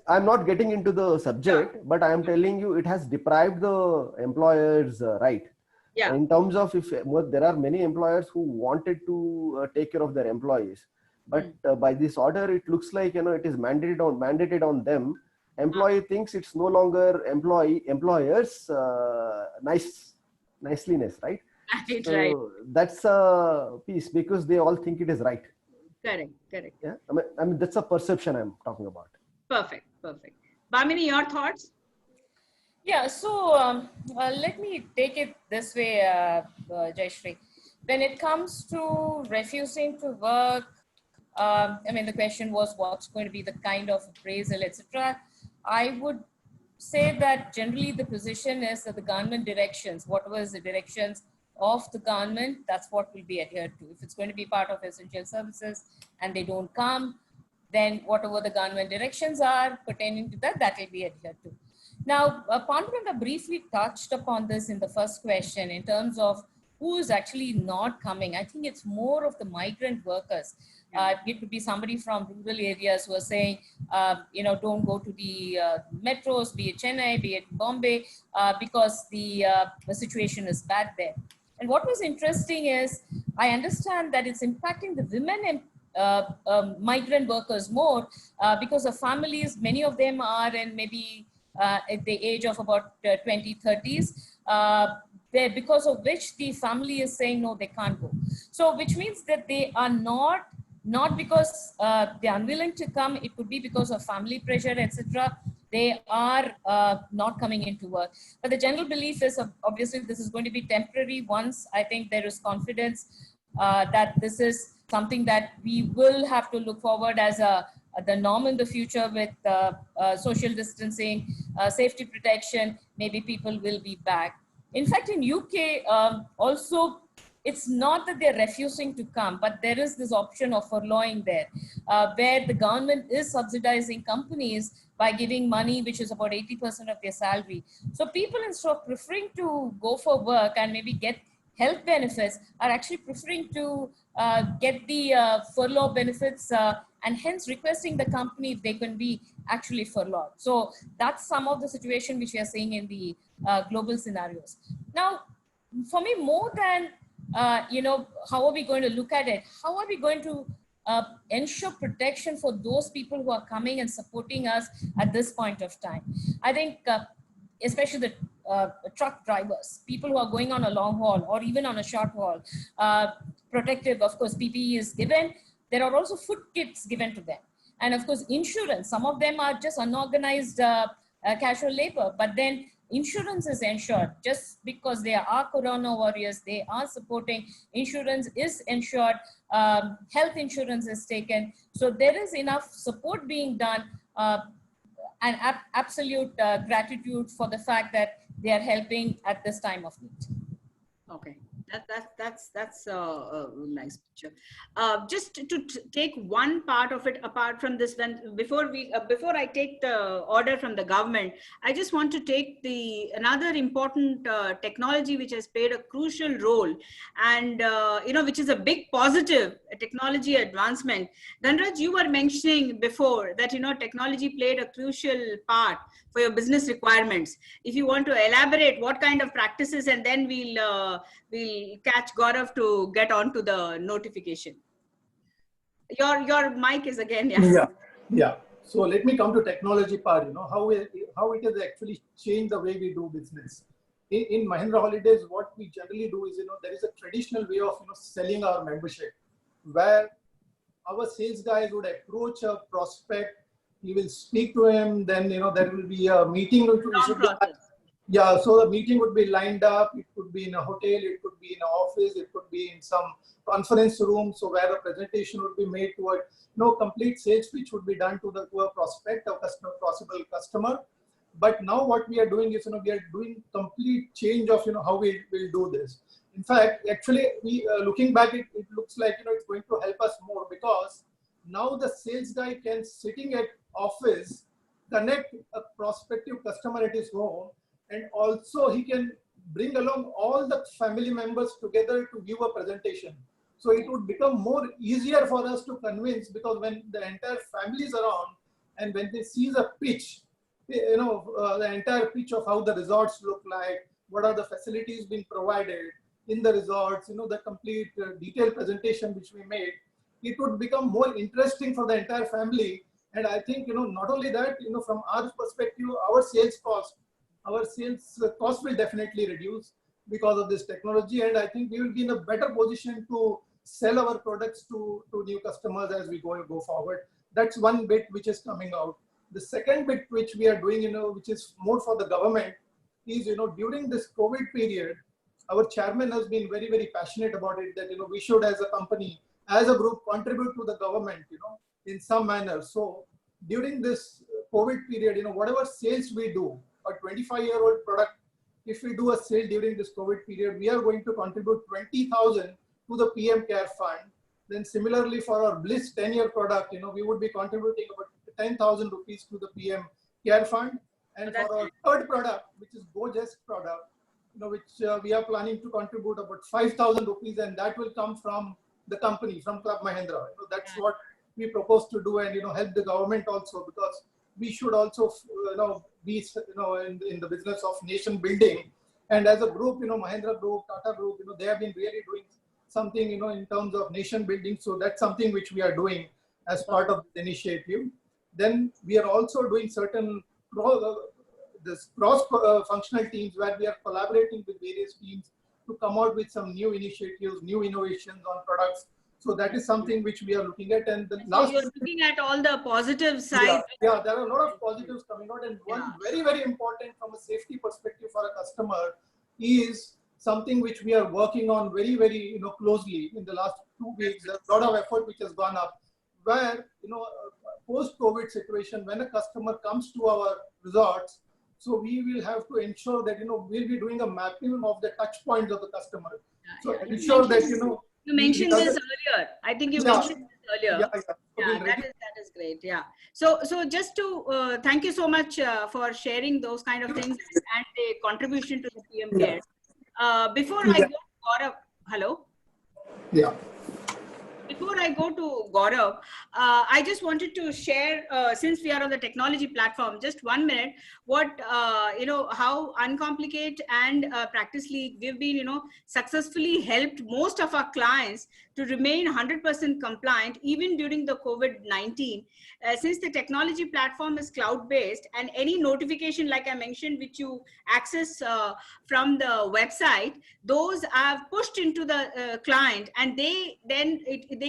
I'm not getting into the subject, but I am telling you it has deprived the employers right.
Yeah.
In terms of there are many employers who wanted to take care of their employees, but by this order it looks like it is mandated on them. Employee thinks it's no longer employers niceliness, right?
Right,
so
right.
That's a piece, because they all think it is right.
Correct.
Yeah, I mean that's a perception I'm talking about.
Perfect. Bamini, your thoughts?
Yeah, so let me take it this way, Jayashree. When it comes to refusing to work, I mean, the question was what's going to be the kind of appraisal, etc. I would say that generally the position is that the government directions, whatever is the directions of the government, that's what will be adhered to. If it's going to be part of essential services and they don't come, then whatever the government directions are pertaining to that, that will be adhered to. Now, Panduranga briefly touched upon this in the first question in terms of who is actually not coming. I think it's more of the migrant workers. It could be somebody from rural areas who are saying, don't go to the metros, be it Chennai, be it Bombay, because the situation is bad there. And what was interesting is, I understand that it's impacting the women and migrant workers more because the families, many of them are in maybe at the age of about 20, 30s, because of which the family is saying, no, they can't go. So which means that they are not not because they're unwilling to come. It could be because of family pressure, etc. They are not coming into work. But the general belief is obviously this is going to be temporary. Once I think there is confidence that this is something that we will have to look forward as the norm in the future with social distancing, safety protection, maybe people will be back. In fact, in UK also, it's not that they're refusing to come, but there is this option of furloughing there, where the government is subsidizing companies by giving money, which is about 80% of their salary. So people, instead of preferring to go for work and maybe get health benefits, are actually preferring to get the furlough benefits and hence requesting the company if they can be actually furloughed. So that's some of the situation which we are seeing in the global scenarios. Now, for me, more than how are we going to look at it? How are we going to ensure protection for those people who are coming and supporting us at this point of time? I think especially the truck drivers, people who are going on a long haul or even on a short haul, protective, of course, PPE is given. There are also food kits given to them. And of course, insurance, some of them are just unorganized casual labor, but then insurance is ensured. Just because they are corona warriors, they are supporting, insurance is ensured, health insurance is taken. So there is enough support being done, and absolute gratitude for the fact that they are helping at this time of need.
Okay. That's a nice picture. Just to take one part of it apart from this, before I take the order from the government, I just want to take another important technology which has played a crucial role, and which is a big positive technology advancement. Dhanraj, you were mentioning before that technology played a crucial part for your business requirements. If you want to elaborate what kind of practices, and then we'll catch Gaurav to get on to the notification. Your mic is again,
Yeah. So let me come to technology part, how it has actually changed the way we do business. In Mahindra Holidays, what we generally do is, there is a traditional way of, selling our membership, where our sales guys would approach a prospect, he will speak to him, then, there will be a meeting. Yeah, so the meeting would be lined up. It could be in a hotel, it could be in an office, it could be in some conference room. So where a presentation would be made to a complete sales pitch would be done to a prospect, a possible customer. But now what we are doing is, we are doing complete change of, how we will do this. In fact, actually, we looking back, it looks like, it's going to help us more, because now the sales guy can, sitting at office, connect a prospective customer at his home, and also he can bring along all the family members together to give a presentation. So it would become more easier for us to convince, because when the entire family is around and when they see the pitch, the entire pitch of how the resorts look like, what are the facilities being provided in the resorts, the complete detailed presentation which we made, it would become more interesting for the entire family. And I think, not only that, from our perspective, our sales cost will definitely reduce because of this technology. And I think we will be in a better position to sell our products to new customers as we go forward. That's one bit which is coming out. The second bit which we are doing, which is more for the government, is, during this COVID period, our chairman has been very, very passionate about it, that, we should, as a company, as a group, contribute to the government, in some manner. So during this COVID period, whatever sales we do, a 25-year-old product, if we do a sale during this COVID period, we are going to contribute 20,000 to the PM Care Fund. Then similarly for our Bliss 10-year product, we would be contributing about 10,000 rupees to the PM Care Fund. And for our third product, which is GoJust product, which we are planning to contribute about 5,000 rupees, and that will come from the company, from Club Mahindra. That's what we propose to do, and help the government also, because we should also be in the business of nation building. And as a group, Mahindra Group, Tata Group, they have been really doing something, in terms of nation building. So that's something which we are doing as part of the initiative. Then we are also doing certain cross-functional teams, where we are collaborating with various teams to come out with some new initiatives, new innovations on products. So that is something which we are looking at. And the
So
last,
you're looking at all the positive sides.
yeah, there are a lot of positives coming out, and one very, very important from a safety perspective for a customer is something which we are working on very, very closely in the last 2 weeks. There's a lot of effort which has gone up, where post-COVID situation, when a customer comes to our resorts, so we will have to ensure that we'll be doing a mapping of the touch points of the customer. So ensure that
you mentioned this earlier. I think you mentioned this earlier.
Yeah,
that is great. Yeah. So just to thank you so much for sharing those kind of things and the contribution to the PM Cares. Before I go to Gaurav, hello.
Yeah.
Before I go to Gaurav, I just wanted to share, since we are on the technology platform, just 1 minute, what, how Uncomplicate and Practice League, we've been, successfully helped most of our clients to remain 100% compliant, even during the COVID-19. Since the technology platform is cloud-based, and any notification, like I mentioned, which you access from the website, those are pushed into the client, and they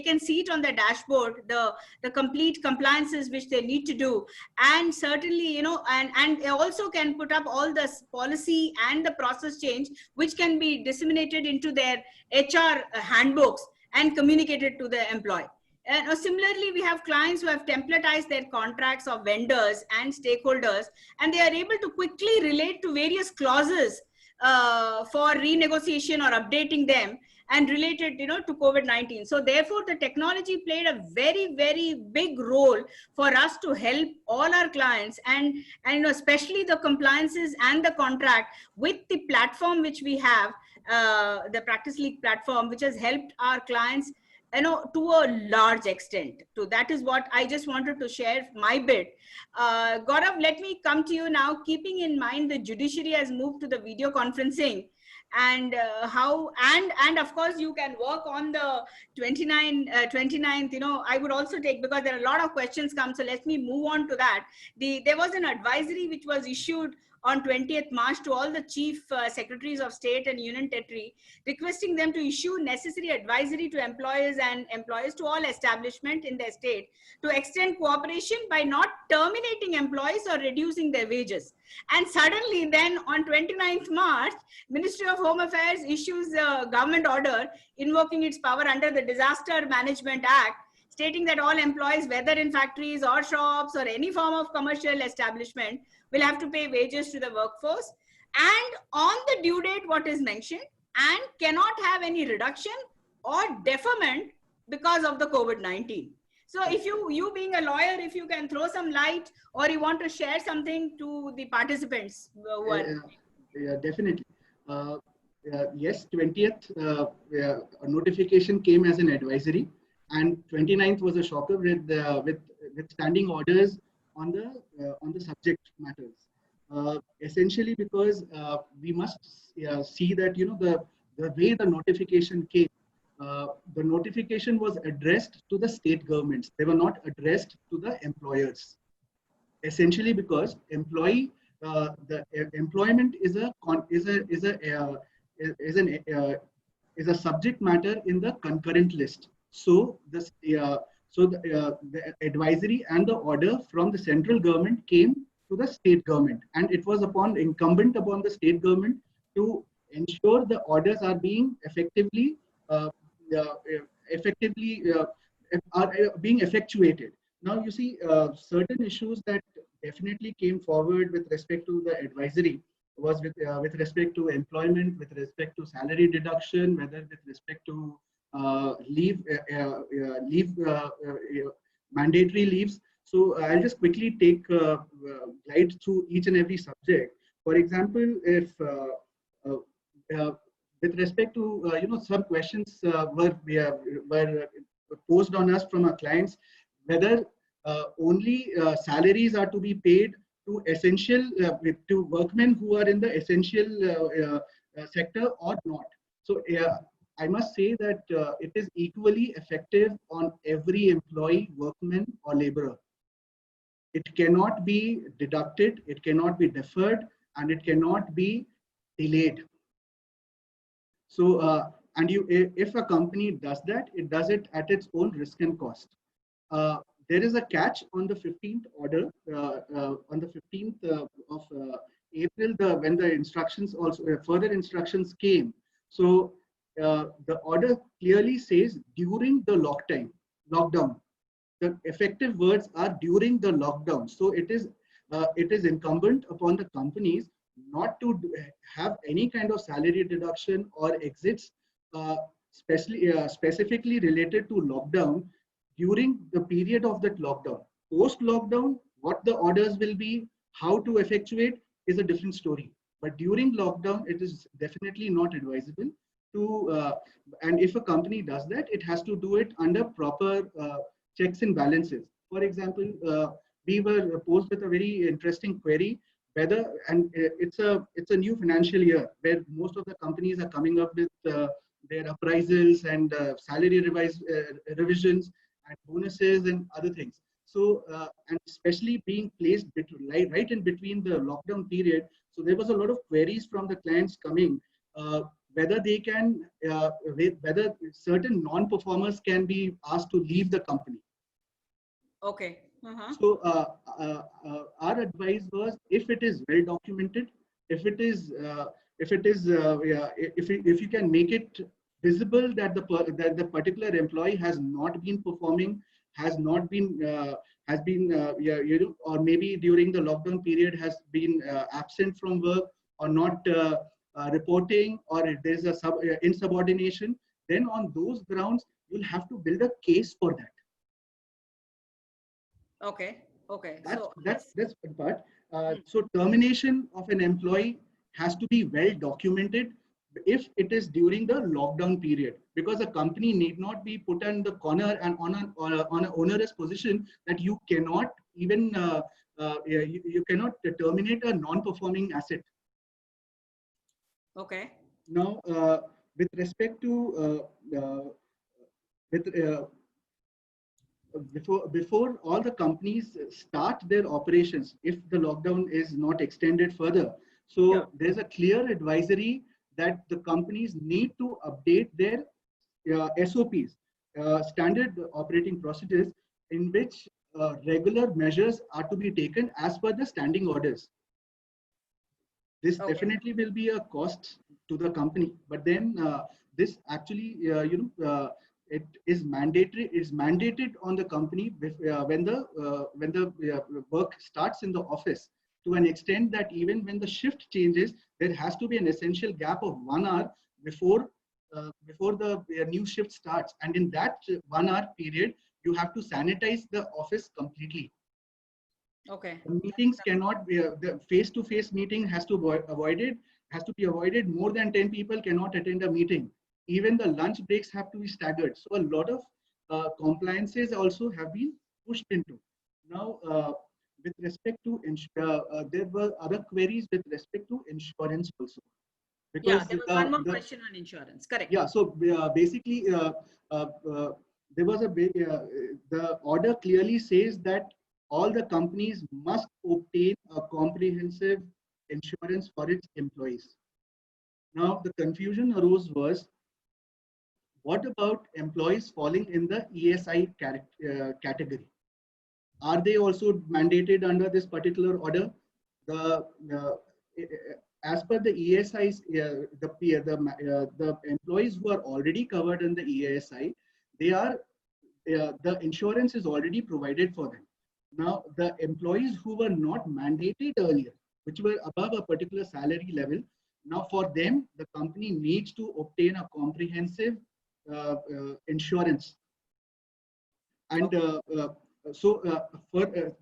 can see it on the dashboard, the complete compliances which they need to do, and certainly and also can put up all the policy and the process change which can be disseminated into their HR handbooks and communicated to the employee. And similarly, we have clients who have templatized their contracts of vendors and stakeholders, and they are able to quickly relate to various clauses for renegotiation or updating them and related to COVID-19. So therefore the technology played a very, very big role for us to help all our clients, and especially the compliances and the contract with the platform which we have, the Practice League platform, which has helped our clients to a large extent. So that is what I just wanted to share my bit. Gaurav, let me come to you now, keeping in mind the judiciary has moved to the video conferencing, and and of course you can work on the 29th. I would also take, because there are a lot of questions come, so let me move on to that. There was an advisory which was issued on 20th March to all the chief secretaries of state and union territory, requesting them to issue necessary advisory to employers and employees to all establishment in their state to extend cooperation by not terminating employees or reducing their wages. And suddenly then on 29th March, Ministry of Home Affairs issues a government order invoking its power under the Disaster Management Act, stating that all employees, whether in factories or shops or any form of commercial establishment, will have to pay wages to the workforce, and on the due date what is mentioned, and cannot have any reduction or deferment because of the COVID-19. So if you being a lawyer, if you can throw some light, or you want to share something to the participants.
Yeah, definitely. Yes, 20th a notification came as an advisory, and 29th was a shocker with standing orders on the subject matters. Essentially because we must see that the way the notification came, the notification was addressed to the state governments. They were not addressed to the employers. Essentially because the employment is a subject matter in the concurrent list. So the advisory and the order from the central government came to the state government, and it was incumbent upon the state government to ensure the orders are being effectively being effectuated. Now you see certain issues that definitely came forward with respect to the advisory was with respect to employment, with respect to salary deduction, whether with respect to mandatory leaves. So I'll just quickly take glide through each and every subject. For example, if with respect to some questions were posed on us from our clients, whether only salaries are to be paid to essential to workmen who are in the essential sector or not. So I must say that it is equally effective on every employee, workman or laborer. It cannot be deducted, it cannot be deferred, and it cannot be delayed. So and if a company does that, it does it at its own risk and cost. There is a catch on the 15th order, on the 15th of April, when the instructions also, further instructions came. So the order clearly says during the lockdown. The effective words are during the lockdown. So it is incumbent upon the companies not to have any kind of salary deduction or exits specifically related to lockdown during the period of that lockdown. Post lockdown, what the orders will be, how to effectuate is a different story. But during lockdown, it is definitely not advisable to, and if a company does that, it has to do it under proper checks and balances. For example, we were posed with a very interesting query whether, and it's a new financial year where most of the companies are coming up with their appraisals and salary revisions and bonuses and other things. So, and especially being placed right in between the lockdown period. So there was a lot of queries from the clients coming, whether they can, whether certain non-performers can be asked to leave the company.
Okay.
So our advice was, if it is well documented, if you can make it visible that the particular employee has not been performing, has been or maybe during the lockdown period has been absent from work or not reporting, or if there's a insubordination, then on those grounds you'll have to build a case for that.
Okay. Okay.
That's one part. So termination of an employee has to be well documented if it is during the lockdown period, because a company need not be put in the corner and on an onerous position that you cannot even you cannot terminate a non-performing asset.
Okay.
Now, with respect to before all the companies start their operations, if the lockdown is not extended further, so there's a clear advisory that the companies need to update their SOPs, standard operating procedures, in which regular measures are to be taken as per the standing orders. This definitely will be a cost to the company, but then this actually, it is mandatory. Is mandated on the company when the work starts in the office, to an extent that even when the shift changes, there has to be an essential gap of 1 hour before the new shift starts, and in that 1 hour period, you have to sanitize the office completely.
Okay.
Meetings cannot be the face-to-face meeting has to be avoided. More than 10 people cannot attend a meeting. Even the lunch breaks have to be staggered. So a lot of compliances also have been pushed into. Now, with respect to there were other queries with respect to insurance also. Because
there was one more question on insurance. Correct.
Yeah. So basically, there was the order clearly says that all the companies must obtain a comprehensive insurance for its employees. Now, the confusion arose was, what about employees falling in the ESI category? Are they also mandated under this particular order? As per the ESIs, the employees who are already covered in the ESI, the insurance is already provided for them. Now, the employees who were not mandated earlier, which were above a particular salary level, now for them, the company needs to obtain a comprehensive insurance. And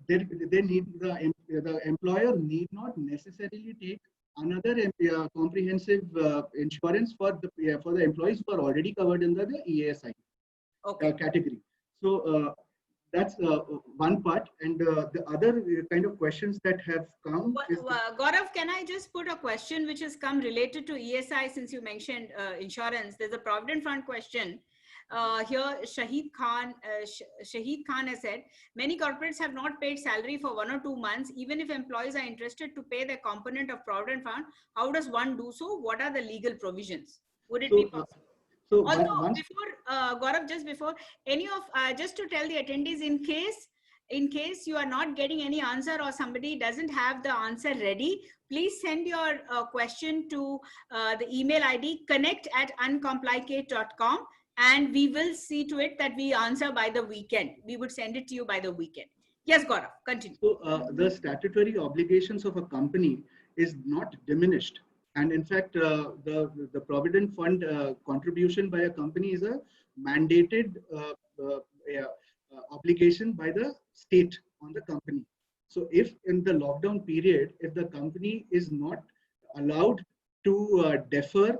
they need the employer need not necessarily take another comprehensive insurance for the employees who are already covered under the ESI category. So that's one part, and the other kind of questions that have come.
Gaurav, can I just put a question which has come related to ESI, since you mentioned insurance? There's a Provident Fund question. Here, Shahid Khan has said, many corporates have not paid salary for 1 or 2 months. Even if employees are interested to pay their component of Provident Fund, how does one do so? What are the legal provisions? Would it be possible?
So
Although
once
before, Gaurav, just before any of, just to tell the attendees, in case you are not getting any answer or somebody doesn't have the answer ready, please send your question to the email ID connect@uncomplicate.com, and we will see to it that we answer by the weekend. We would send it to you by the weekend. Yes, Gaurav, continue.
So the statutory obligations of a company is not diminished. And in fact, the Provident Fund contribution by a company is a mandated obligation by the state on the company. So if in the lockdown period, if the company is not allowed to defer,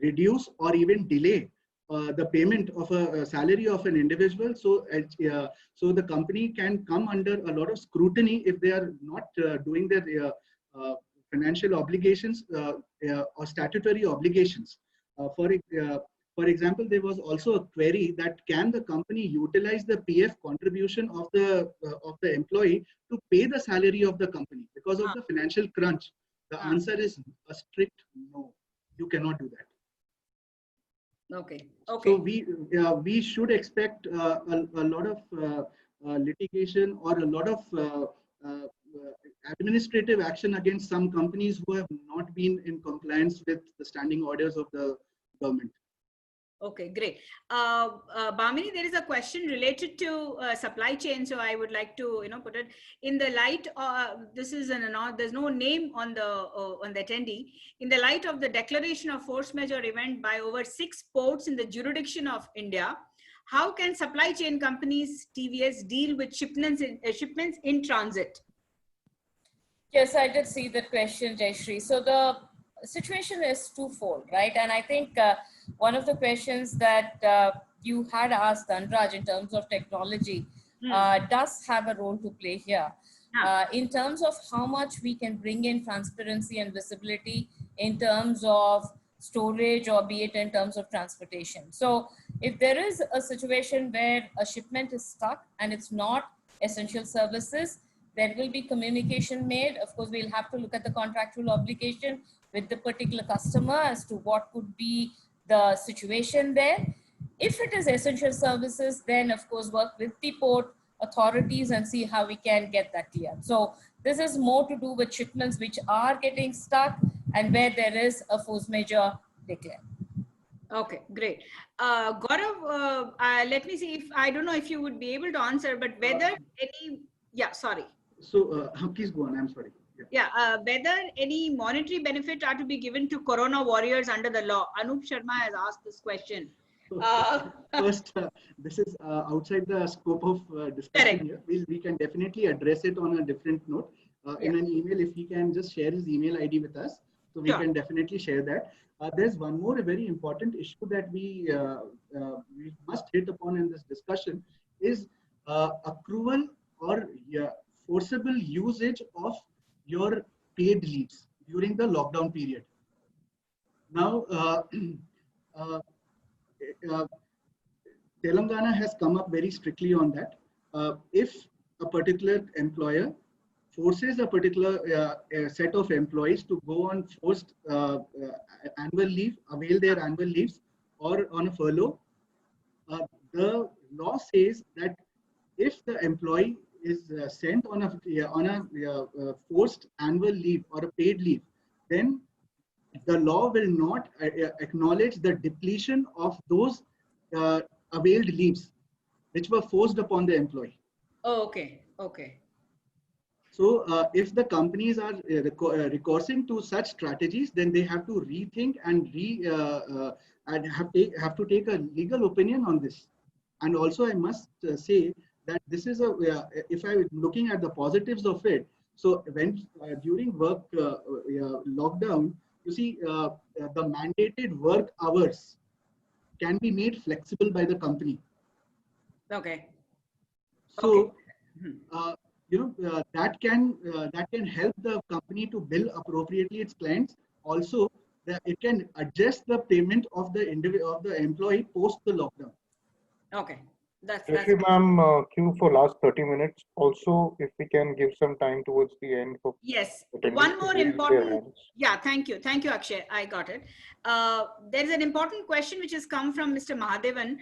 reduce, or even delay the payment of a salary of an individual, so the company can come under a lot of scrutiny if they are not doing their financial obligations or statutory obligations. For example, there was also a query that can the company utilize the PF contribution of the employee to pay the salary of the company because of the financial crunch. The answer is a strict no. You cannot do that.
Okay.
So we should expect a lot of litigation or a lot of administrative action against some companies who have not been in compliance with the standing orders of the government.
Okay, great. Bhamini, there is a question related to supply chain, so I would like to put it in the light. This is there's no name on the attendee. In the light of the declaration of force majeure event by over 6 ports in the jurisdiction of India, how can supply chain companies TVS deal with shipments in transit?
Yes, I did see that question, Jayashree. So the situation is twofold, right? And I think one of the questions that you had asked Dhanraj in terms of technology does have a role to play here in terms of how much we can bring in transparency and visibility in terms of storage or be it in terms of transportation. So if there is a situation where a shipment is stuck and it's not essential services, there will be communication made. Of course, we'll have to look at the contractual obligation with the particular customer as to what could be the situation there. If it is essential services, then of course work with the port authorities and see how we can get that cleared. So this is more to do with shipments which are getting stuck and where there is a force majeure declared.
Okay, great. Gaurav, let me see if, I don't know if you would be able to answer, but whether sorry.
So please go on, I'm sorry.
Whether any monetary benefit are to be given to Corona warriors under the law. Anup Sharma has asked this question.
First, this is outside the scope of discussion here. We can definitely address it on a different note in an email. If he can just share his email ID with us, so we can definitely share that. There's one more very important issue that we must hit upon in this discussion is accrual or forcible usage of your paid leaves during the lockdown period. Now, Telangana has come up very strictly on that. If a particular employer forces a particular set of employees to go on forced annual leave, avail their annual leaves, or on a furlough, the law says that if the employee is sent on a forced annual leave or a paid leave, then the law will not acknowledge the depletion of those availed leaves which were forced upon the employee.
Oh, okay. Okay.
So if the companies are recourse to such strategies, then they have to rethink and have to take a legal opinion on this. And also, I must say that this is if I'm looking at the positives of it. So when during work lockdown, you see the mandated work hours can be made flexible by the company.
Okay.
So that can help the company to bill appropriately its clients. Also, it can adjust the payment of the employee post the lockdown.
Okay. That's
Jayashree ma'am, queue for last 30 minutes. Also, if we can give some time towards the end for
yes.
attendees
One
to
more
raise their
important.
hands.
Yeah, thank you. Thank you, Akshay. I got it. There's an important question which has come from Mr. Mahadevan.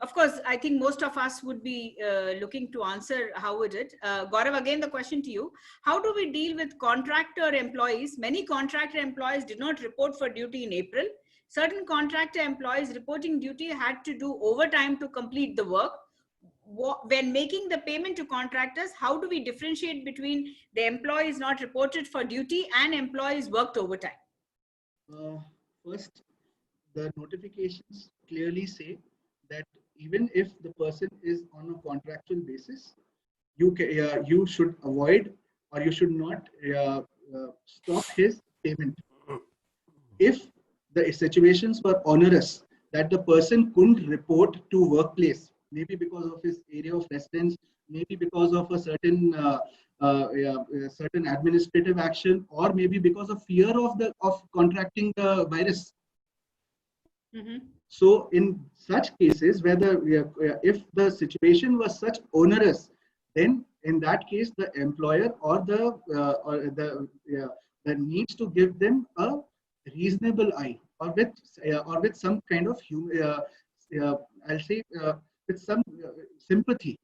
Of course, I think most of us would be looking to answer how would it. Gaurav, again, the question to you. How do we deal with contractor employees? Many contractor employees did not report for duty in April. Certain contractor employees reporting duty had to do overtime to complete the work. When making the payment to contractors, how do we differentiate between the employees not reported for duty and employees worked overtime?
First, the notifications clearly say that even if the person is on a contractual basis, you should avoid or you should not stop his payment. If the situations were onerous, that the person couldn't report to workplace, maybe because of his area of residence, maybe because of a certain administrative action, or maybe because of fear of contracting the virus. So in such cases, if the situation was such onerous, then in that case the employer or the needs to give them a reasonable eye, or with some kind of I'll say with some sympathy.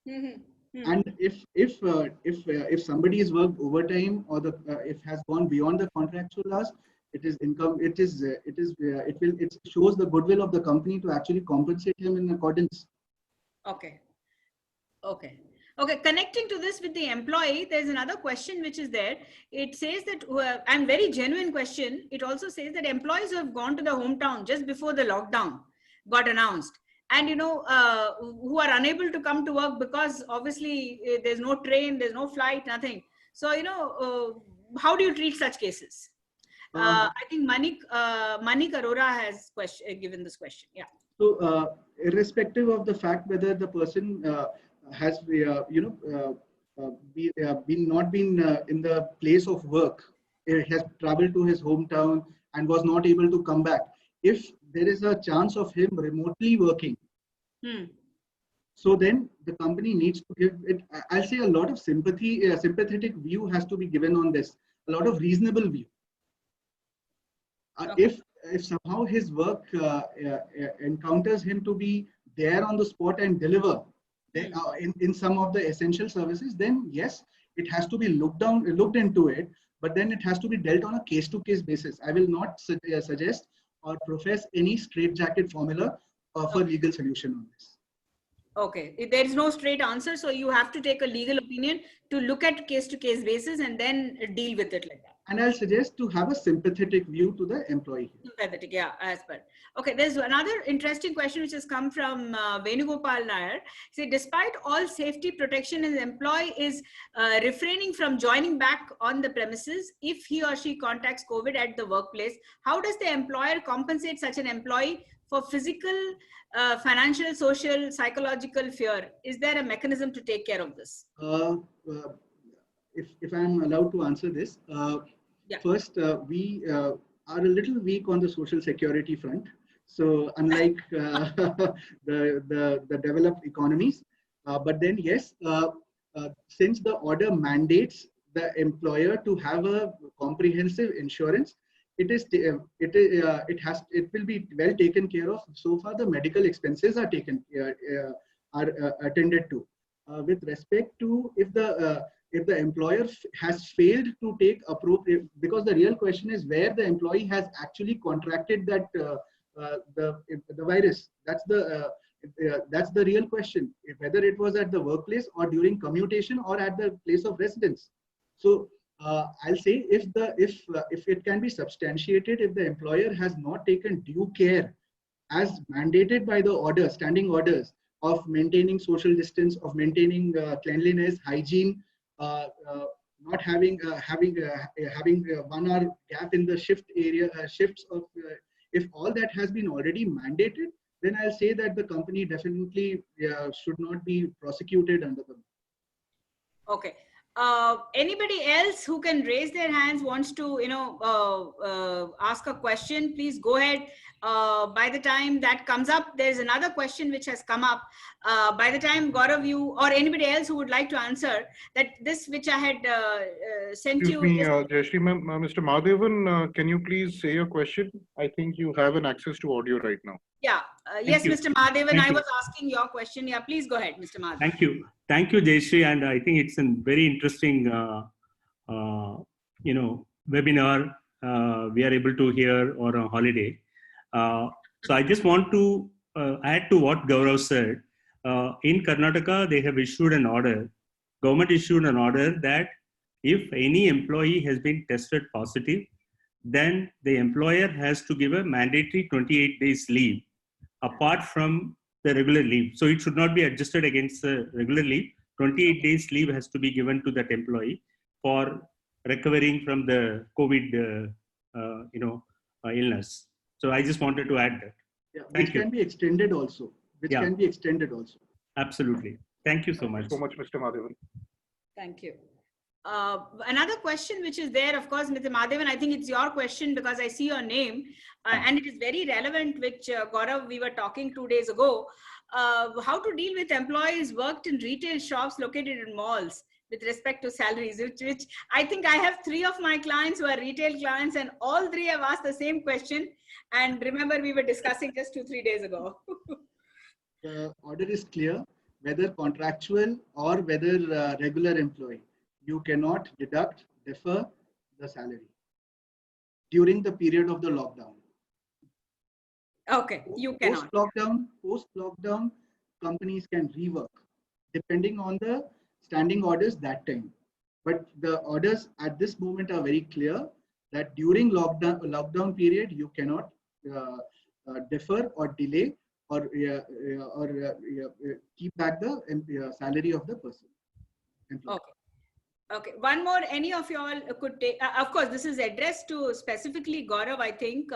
And if somebody has worked overtime, or if has gone beyond the contractual hours, it shows the goodwill of the company to actually compensate him in accordance.
Okay. Connecting to this with the employee, there's another question which is there. It says that, and very genuine question, it also says that employees who have gone to the hometown just before the lockdown got announced, and who are unable to come to work because obviously there's no train, there's no flight, nothing. So how do you treat such cases? I think Manik Arora has given this question. Yeah.
So irrespective of the fact whether the person has been not been in the place of work, has traveled to his hometown and was not able to come back, if there is a chance of him remotely working, so then the company needs to give it, I'll say, a lot of sympathy, sympathetic view has to be given on this, a lot of reasonable view. If somehow his work encounters him to be there on the spot and deliver in some of the essential services, then yes, it has to be looked into it, but then it has to be dealt on a case-to-case basis. I will not suggest or profess any straitjacket formula for legal solution on this.
Okay, there is no straight answer, so you have to take a legal opinion to look at case-to-case basis and then deal with it like that.
And I'll suggest to have a sympathetic view to the employee.
Sympathetic, yeah, as per. Okay, there's another interesting question which has come from Venugopal Nair. See, despite all safety protection, his employee is refraining from joining back on the premises if he or she contacts COVID at the workplace. How does the employer compensate such an employee for physical, financial, social, psychological fear? Is there a mechanism to take care of this?
If I'm allowed to answer this,
yeah.
First, we are a little weak on the social security front. So unlike the developed economies, but then yes, since the order mandates the employer to have a comprehensive insurance, it will be well taken care of. So far, the medical expenses are attended to. With respect to if the employer has failed to take appropriate, because the real question is where the employee has actually contracted that the virus. That's the real question. Whether it was at the workplace or during commutation or at the place of residence. So I'll say if it can be substantiated, if the employer has not taken due care as mandated by the standing orders of maintaining social distance, of maintaining cleanliness, hygiene, not having 1 hour gap in the shifts of, if all that has been already mandated, then I'll say that the company definitely should not be prosecuted under them.
Okay. Anybody else who can raise their hands wants to, ask a question, please go ahead. By the time that comes up, there's another question which has come up. By the time Gaurav, you or anybody else who would like to answer that, this which I had sent
Excuse
you.
me, Jayashree ma'am, Mr. Madhavan, can you please say your question? I think you have an access to audio right now.
Yeah. Yes,
you.
Mr. Madhavan,
Thank
I
you.
was asking your question. Yeah, please go ahead, Mr. Madhavan.
Thank you. Thank you, Jayashree. And I think it's a very interesting, webinar we are able to hear on a holiday. So I just want to add to what Gaurav said. In Karnataka, they have issued an order. Government issued an order that if any employee has been tested positive, then the employer has to give a mandatory 28 days leave apart from the regular leave. So it should not be adjusted against the regular leave. 28 days leave has to be given to that employee for recovering from the COVID, illness. So I just wanted to add that.
Yeah,
Thank
which
you.
can be extended also.
Absolutely. Thank you so
Thank
much.
you so much, Mr. Madhavan.
Thank you. Another question which is there, of course, Mr. Madhavan, I think it's your question because I see your name and it is very relevant, which Gaurav, we were talking 2 days ago. How to deal with employees worked in retail shops located in malls with respect to salaries, which I think I have 3 of my clients who are retail clients and all 3 have asked the same question. And remember, we were discussing just 2-3 days ago.
The order is clear, whether contractual or whether regular employee. You cannot deduct, defer the salary during the period of the lockdown.
Okay, you cannot.
Post-lockdown, companies can rework depending on the standing orders that time. But the orders at this moment are very clear that during lockdown period, you cannot defer or delay or keep back the salary of the person.
Okay. Okay, one more, any of you all could take, of course, this is addressed to specifically Gaurav, I think.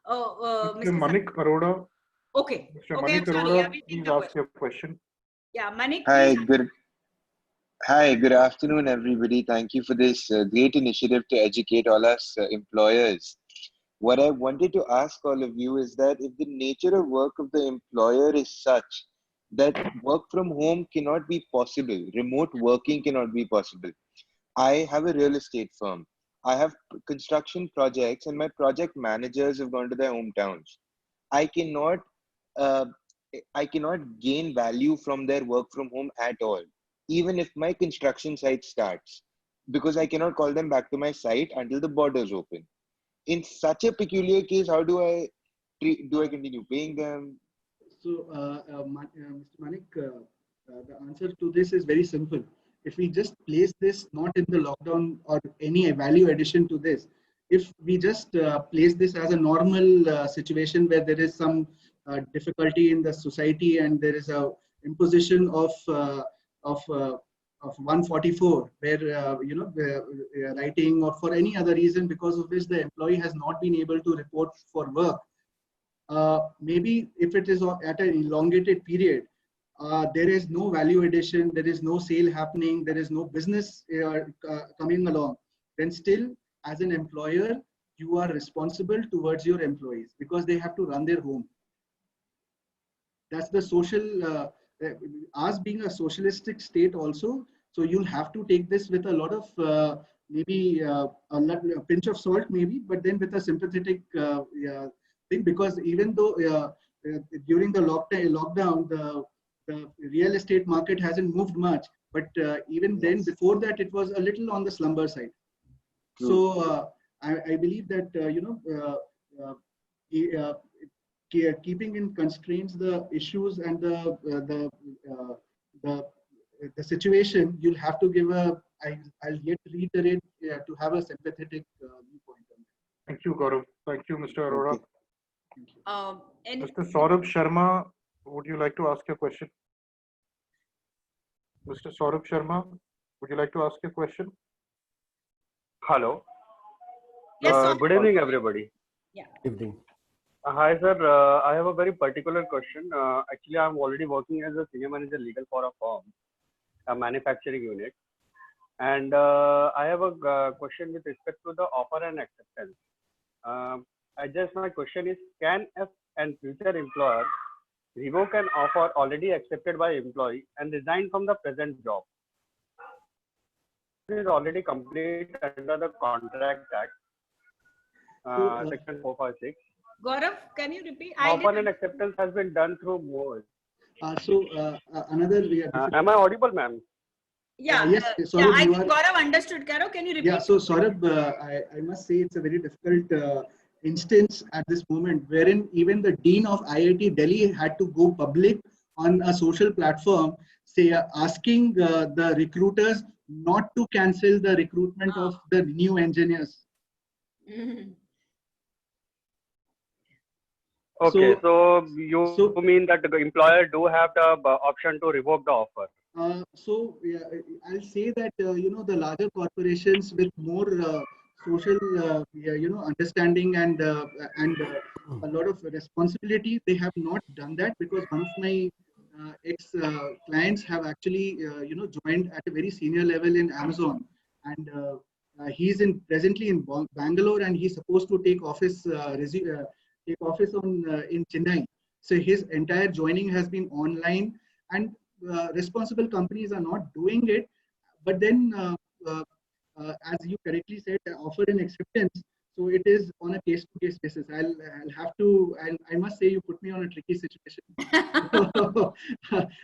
Mr. Manik Arora.
Okay.
Mr.
Okay,
Manik
I'm sorry.
Arora,
Yeah, we take
please
the
ask
question.
your question.
Yeah, Manik.
Hi,
please.
good afternoon, everybody. Thank you for this great initiative to educate all us employers. What I wanted to ask all of you is that if the nature of work of the employer is such that work from home cannot be possible, remote working cannot be possible. I have a real estate firm. I have construction projects and my project managers have gone to their hometowns. I cannot gain value from their work from home at all, even if my construction site starts, because I cannot call them back to my site until the borders open. In such a peculiar case, how do I continue paying them?
So, Mr. Manik, the answer to this is very simple. If we just place this not in the lockdown or any value addition to this, if we just place this as a normal situation where there is some difficulty in the society and there is a imposition of 144, where writing or for any other reason because of which the employee has not been able to report for work. Maybe if it is at an elongated period, there is no value addition, there is no sale happening, there is no business coming along, then still as an employer, you are responsible towards your employees because they have to run their home. That's the social, us being a socialistic state also, so you'll have to take this with a lot of, maybe a pinch of salt maybe, but then with a sympathetic thing, because even though during the lockdown, the real estate market hasn't moved much, but even then before that it was a little on the slumber side. So I believe that keeping in constraints the issues and the situation, you'll have to give I'll yet reiterate to have a sympathetic viewpoint on that.
Thank you, Gaurav. Thank you, Mr. Arora.
Thank you.
Mr. Saurabh Sharma, would you like to ask your question? Mr. Saurabh Sharma, would you like to ask your question?
Hello.
Yes,
good evening, everybody.
Yeah.
Evening.
Hi, sir. I have a very particular question. Actually, I'm already working as a senior manager legal for a firm, a manufacturing unit. And I have a question with respect to the offer and acceptance. My question is, can an future employer revoke an offer already accepted by employee and resign from the present job? It is already complete under the Contract Act, Section 456.
Gaurav, can you repeat?
Offer and acceptance has been done through more.
Another way.
Am I audible, ma'am?
Yeah,
yes,
yeah,
Saurabh,
I
you
think
are.
Gaurav understood. Gaurav, can you repeat?
Yeah, so Saurabh, I must say it's a very difficult instance at this moment, wherein even the Dean of IIT Delhi had to go public on a social platform, asking the recruiters not to cancel the recruitment of the new engineers.
Okay, so you mean that the employer do have the option to revoke the offer?
Yeah, I'll say that the larger corporations with more social understanding and a lot of responsibility, they have not done that, because one of my ex clients have actually joined at a very senior level in Amazon, and he's presently in Bangalore, and he's supposed to take office in Chennai. So his entire joining has been online, and responsible companies are not doing it. But then, as you correctly said, offer and acceptance. So it is on a case-to-case basis. I must say, you put me on a tricky situation.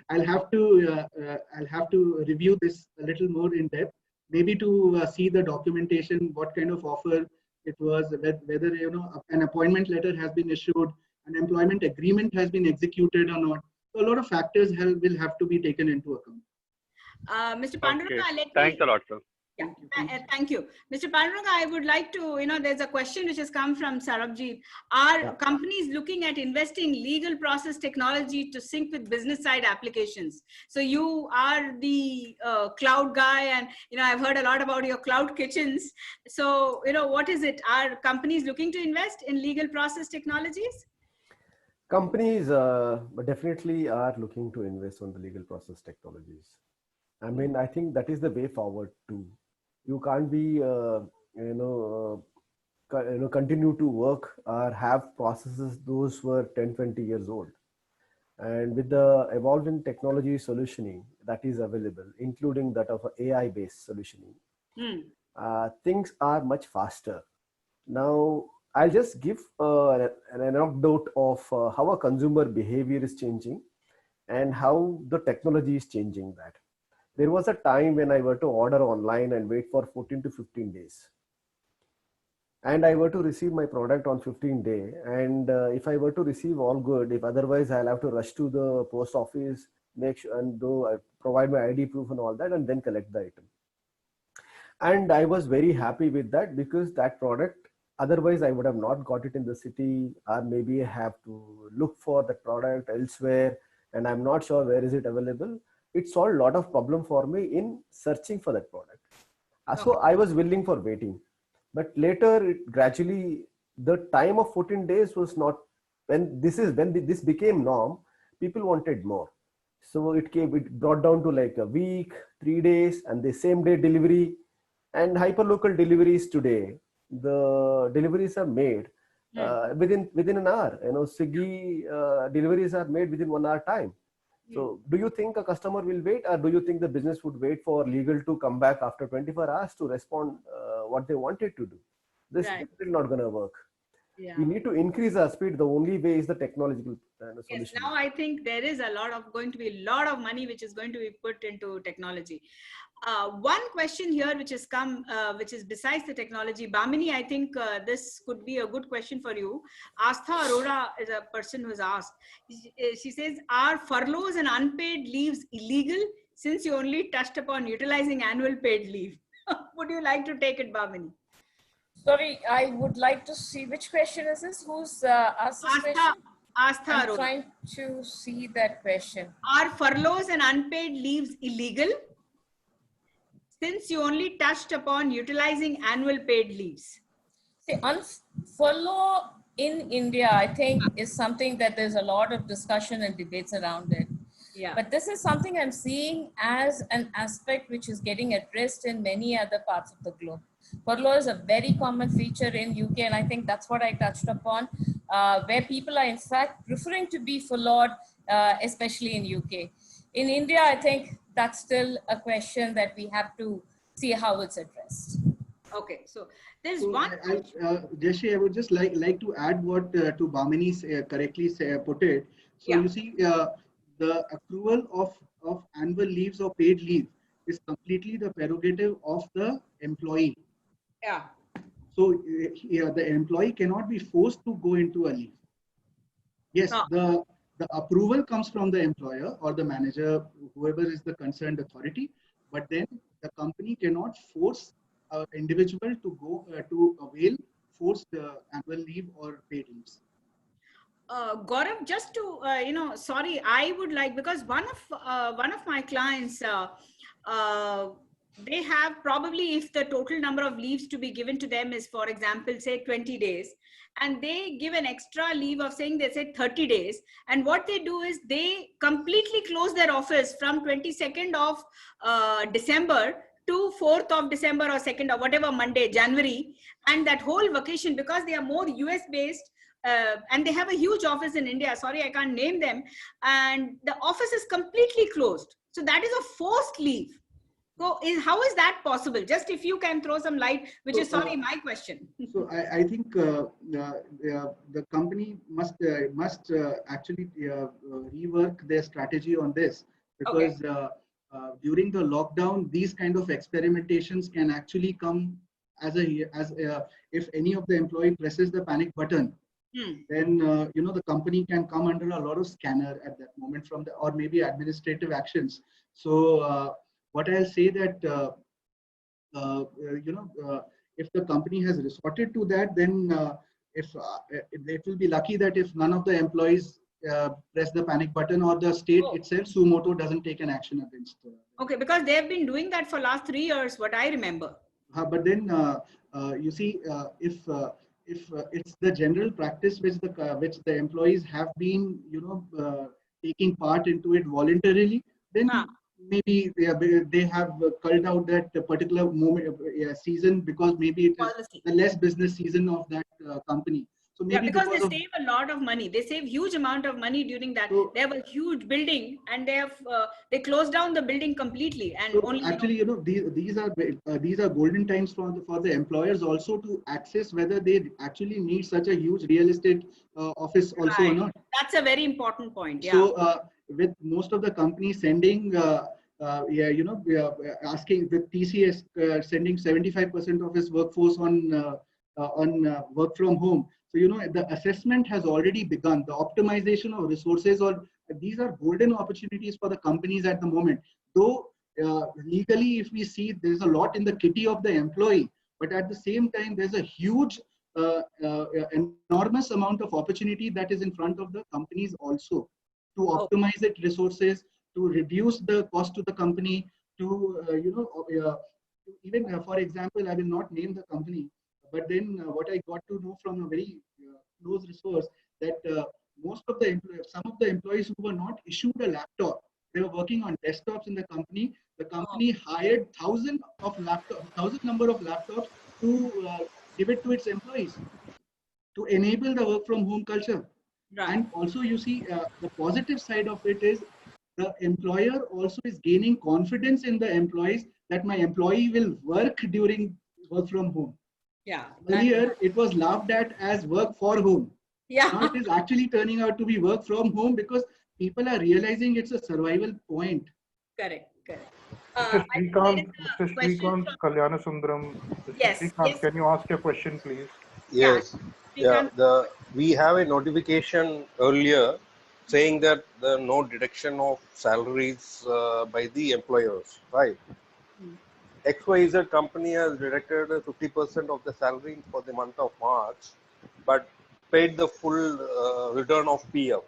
I'll have to review this a little more in depth, maybe to see the documentation, what kind of offer it was, whether an appointment letter has been issued, an employment agreement has been executed or not. So a lot of factors will have to be taken into account.
Mr. Panduranga,
Thanks a lot, sir.
Yeah, thank you. Mr. Panduranga, I would like to, there's a question which has come from Sarabjit. Are companies looking at investing legal process technology to sync with business side applications? So you are the cloud guy, and, I've heard a lot about your cloud kitchens. So, what is it? Are companies looking to invest in legal process technologies?
Companies definitely are looking to invest on the legal process technologies. I mean, I think that is the way forward too. You can't be, continue to work or have processes those were 10, 20 years old. And with the evolving technology solutioning that is available, including that of AI-based solutioning, things are much faster. Now, I'll just give an anecdote of how a consumer behavior is changing and how the technology is changing that. There was a time when I were to order online and wait for 14 to 15 days. And I were to receive my product on 15th day. And if I were to receive all good, if otherwise I'll have to rush to the post office, make sure and provide my ID proof and all that, and then collect the item. And I was very happy with that, because that product, otherwise I would have not got it in the city, or maybe I have to look for the product elsewhere and I'm not sure where is it available. It solved a lot of problem for me in searching for that product. So I was willing for waiting. But later, gradually, the time of 14 days was not, when this became norm, people wanted more. So it brought down to like a week, 3 days, and the same day delivery. And hyperlocal deliveries today, the deliveries are made within an hour. Swiggy deliveries are made within 1 hour time. So do you think a customer will wait, or do you think the business would wait for legal to come back after 24 hours to respond what they wanted to do? This is not going to work.
Yeah.
We need to increase our speed. The only way is the technological solution.
Yes, now I think there is going to be a lot of money which is going to be put into technology. One question here which has come, which is besides the technology, Bhamini, I think this could be a good question for you. Astha Arora is a person who has asked. She says, are furloughs and unpaid leaves illegal, since you only touched upon utilizing annual paid leave? Would you like to take it, Bhamini?
Sorry, I would like to see which question is this? Who's asked this question?
Astha
I'm
Arora.
trying to see that question.
Are furloughs and unpaid leaves illegal, since you only touched upon utilizing annual paid leaves?
See, furlough in India, I think, is something that there's a lot of discussion and debates around it.
Yeah.
But this is something I'm seeing as an aspect which is getting addressed in many other parts of the globe. Furlough is a very common feature in UK, and I think that's what I touched upon, where people are in fact preferring to be furloughed, especially in UK. In India, I think that's still a question that we have to see how it's addressed.
Okay, so there's
So
one.
Jashi, I would just like to add what to Bhamini correctly put it. So
Yeah.
you see, the accrual of annual leaves or paid leave is completely the prerogative of the employee.
Yeah.
So the employee cannot be forced to go into a leave. Yes,
No.
the approval comes from the employer or the manager, whoever is the concerned authority, but then the company cannot force an individual to go to avail forced annual leave or paid leaves.
Gaurav, just to sorry, I would like, because one of my clients, they have probably, if the total number of leaves to be given to them is, for example, say 20 days, and they give an extra leave of saying, they say 30 days, and what they do is they completely close their office from 22nd of December to 4th of December or 2nd or whatever Monday, January, and that whole vacation, because they are more US based. And they have a huge office in India. Sorry, I can't name them. And the office is completely closed. So that is a forced leave. So how is that possible? Just if you can throw some light, which is, sorry, my question.
So I think the company must actually rework their strategy on this, because during the lockdown, these kind of experimentations can actually come as if any of the employee presses the panic button. Then the company can come under a lot of scanner at that moment from the, or maybe administrative actions. So what I'll say that if the company has resorted to that, then if it will be lucky that if none of the employees press the panic button, or the state itself, suo motu, doesn't take an action against.
Okay, because they have been doing that for last 3 years, what I remember.
But then you see, if it's the general practice which the employees have been taking part into it voluntarily, then maybe they have culled out that particular moment season, because maybe it is the less business season of that company. So maybe
because they save a lot of money. They save huge amount of money during that. So they have a huge building, and they close down the building completely. And
so actually, these are golden times for the employers also to access whether they actually need such a huge real estate office also or not.
That's a very important point. Yeah.
So with most of the companies sending asking, with TCS sending 75% of its workforce on work from home. So, the assessment has already begun. The optimization of resources, or these are golden opportunities for the companies at the moment. Though legally, if we see, there's a lot in the kitty of the employee, but at the same time, there's a huge, enormous amount of opportunity that is in front of the companies also, to optimize its resources, to reduce the cost to the company, to even for example, I will not name the company, but then what I got to know from a very close resource, that some of the employees who were not issued a laptop, they were working on desktops in the company. The company hired 1,000 number of laptops to give it to its employees to enable the work from home culture. Right. And also, you see, the positive side of it is the employer also is gaining confidence in the employees that my employee will work during work from home.
Yeah.
Earlier, it was laughed at as work for home.
Yeah.
Now it is actually turning out to be work from home, because people are realizing it's a survival point.
Correct. Correct.
Mr. Srikanth Kalyanasundaram.
Yes.
Srikanth, can you ask your question, please?
Yes. We have a notification earlier saying that there are no deduction of salaries by the employers, right? XYZ company has deducted 50% of the salary for the month of March, but paid the full return of PF.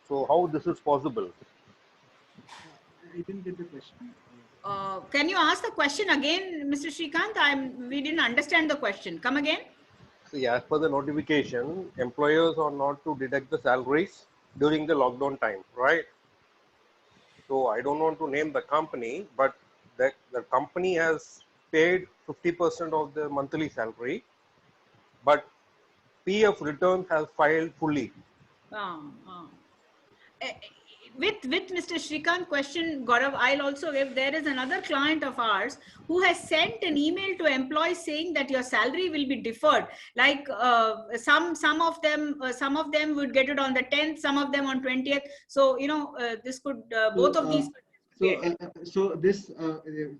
So how this is possible?
I didn't get the question.
Can you ask the question again, Mr. Srikanth? We didn't understand the question. Come again.
See, as per the notification, employers are not to deduct the salaries during the lockdown time, right? So I don't want to name the company, but the company has paid 50% of the monthly salary, but PF return has filed fully.
With Mr. Shrikant question, Gaurav, I'll also give, there is another client of ours who has sent an email to employees saying that your salary will be deferred. Like some of them would get it on the 10th, some of them on 20th. So, you know, this could, both of these.
So this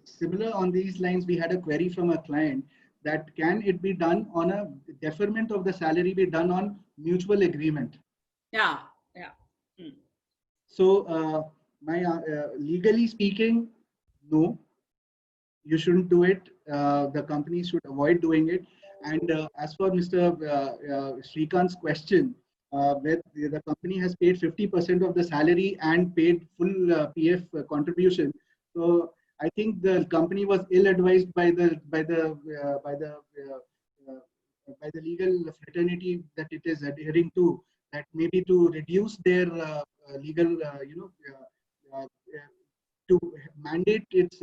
similar on these lines, we had a query from a client that can it be done on a deferment of the salary be done on mutual agreement.
Yeah.
So legally speaking, no, you shouldn't do it. The company should avoid doing it. And as for Mr. Shrikant's question, where the company has paid 50% of the salary and paid full PF contribution. So I think the company was ill-advised by the legal fraternity that it is adhering to, that maybe to reduce their legal, to mandate its,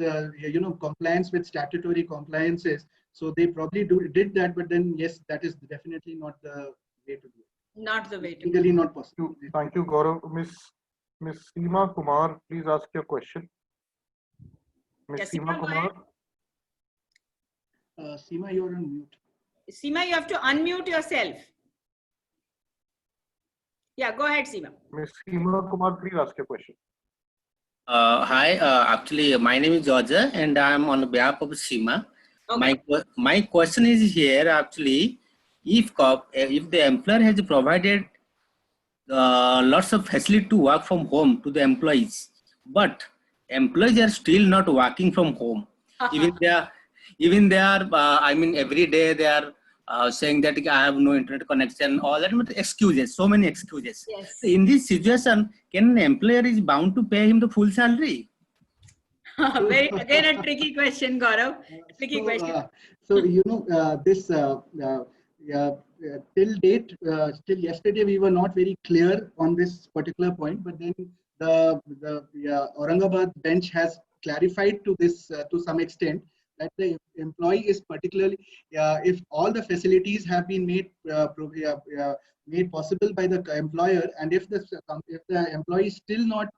compliance with statutory compliances. So they probably did that, but then yes, that is definitely not the way to do it.
Not the way to
legally not possible.
Thank you, Gaurav. Miss Seema Kumar, please ask your question. Miss Seema Kumar.
Seema, you're on mute.
Seema, you have to unmute yourself. Yeah, go ahead, Seema.
Miss Seema Kumar, please ask your question.
Hi, actually, my name is Georgia and I'm on behalf of Seema.
Okay.
My question is here actually, if the employer has provided lots of facility to work from home to the employees, but employees are still not working from home. Even they are I mean, every day they are saying that I have no internet connection, all that, but excuses, so many excuses.
Yes.
So in this situation, can an employer is bound to pay him the full salary?
Again, a tricky question, Gaurav. Tricky question.
So this till date, till yesterday, we were not very clear on this particular point. But then the Aurangabad bench has clarified to this to some extent that the employee is particularly if all the facilities have been made possible by the employer, and if the employee is still not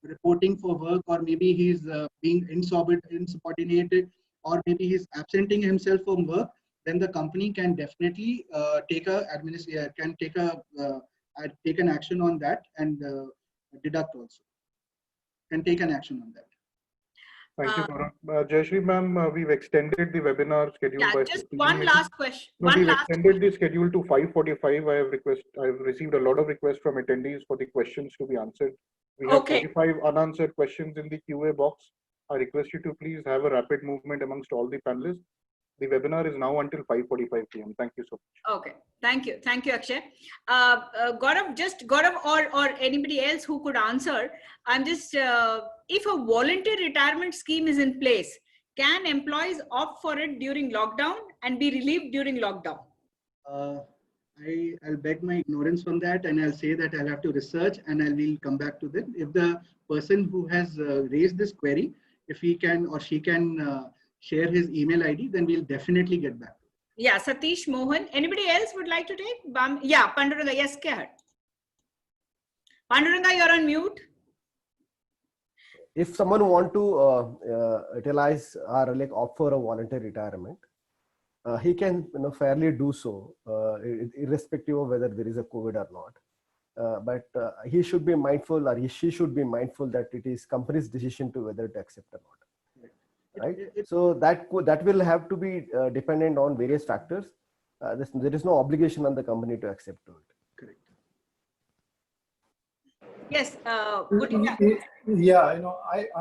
reporting for work, or maybe he's being insubordinated, or maybe he's absenting himself from work, then the company can definitely take an action on that and deduct also. Can take an action on that.
Thank you, Gaurav. Jayashree ma'am, we've extended the webinar schedule by
just
15
one
minutes.
last question.
We've extended the schedule to 5:45. I've received a lot of requests from attendees for the questions to be answered. We have 45 unanswered questions in the QA box. I request you to please have a rapid movement amongst all the panelists. The webinar is now until 5:45 p.m. Thank you so much.
Okay, thank you, Akshay. Gaurav or anybody else who could answer. I'm just if a voluntary retirement scheme is in place, can employees opt for it during lockdown and be relieved during lockdown?
I'll beg my ignorance on that, and I'll say that I'll have to research and I will come back to them. If the person who has raised this query, if he can or she can share his email ID, then we'll definitely get back.
Yeah, Satish Mohan. Anybody else would like to take? Yeah, Panduranga. Yes, Kehat. Panduranga, you're on mute.
If someone want to utilize or like opt for a voluntary retirement, he can fairly do so, irrespective of whether there is a COVID or not. But he should be mindful, or she should be mindful that it is company's decision to whether to accept or not. Right. So that will have to be dependent on various factors. There is no obligation on the company to accept to it.
Correct.
Yes.
Yeah,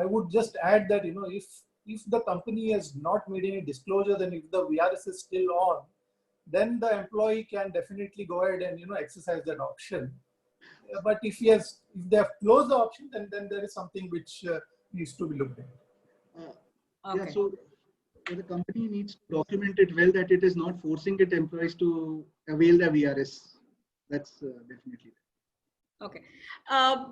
I would just add that if the company has not made any disclosure, then if the VRS is still on, then the employee can definitely go ahead and exercise that option. But if they have closed the option, then there is something which needs to be looked at.
Okay.
Yeah, so the company needs to document it well, that it is not forcing its employees to avail the VRS. That's definitely.
Okay.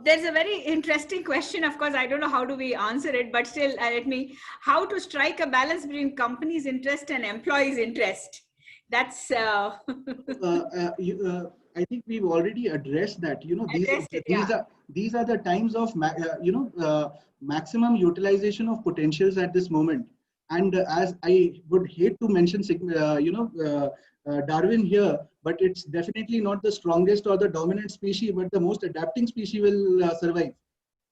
There's a very interesting question. Of course, I don't know how do we answer it, but still, let me. How to strike a balance between company's interest and employees' interest? That's.
I think we've already addressed that. You know,
Yeah.
these are the times of maximum utilization of potentials at this moment. And as I would hate to mention, Darwin here, but it's definitely not the strongest or the dominant species, but the most adapting species will survive.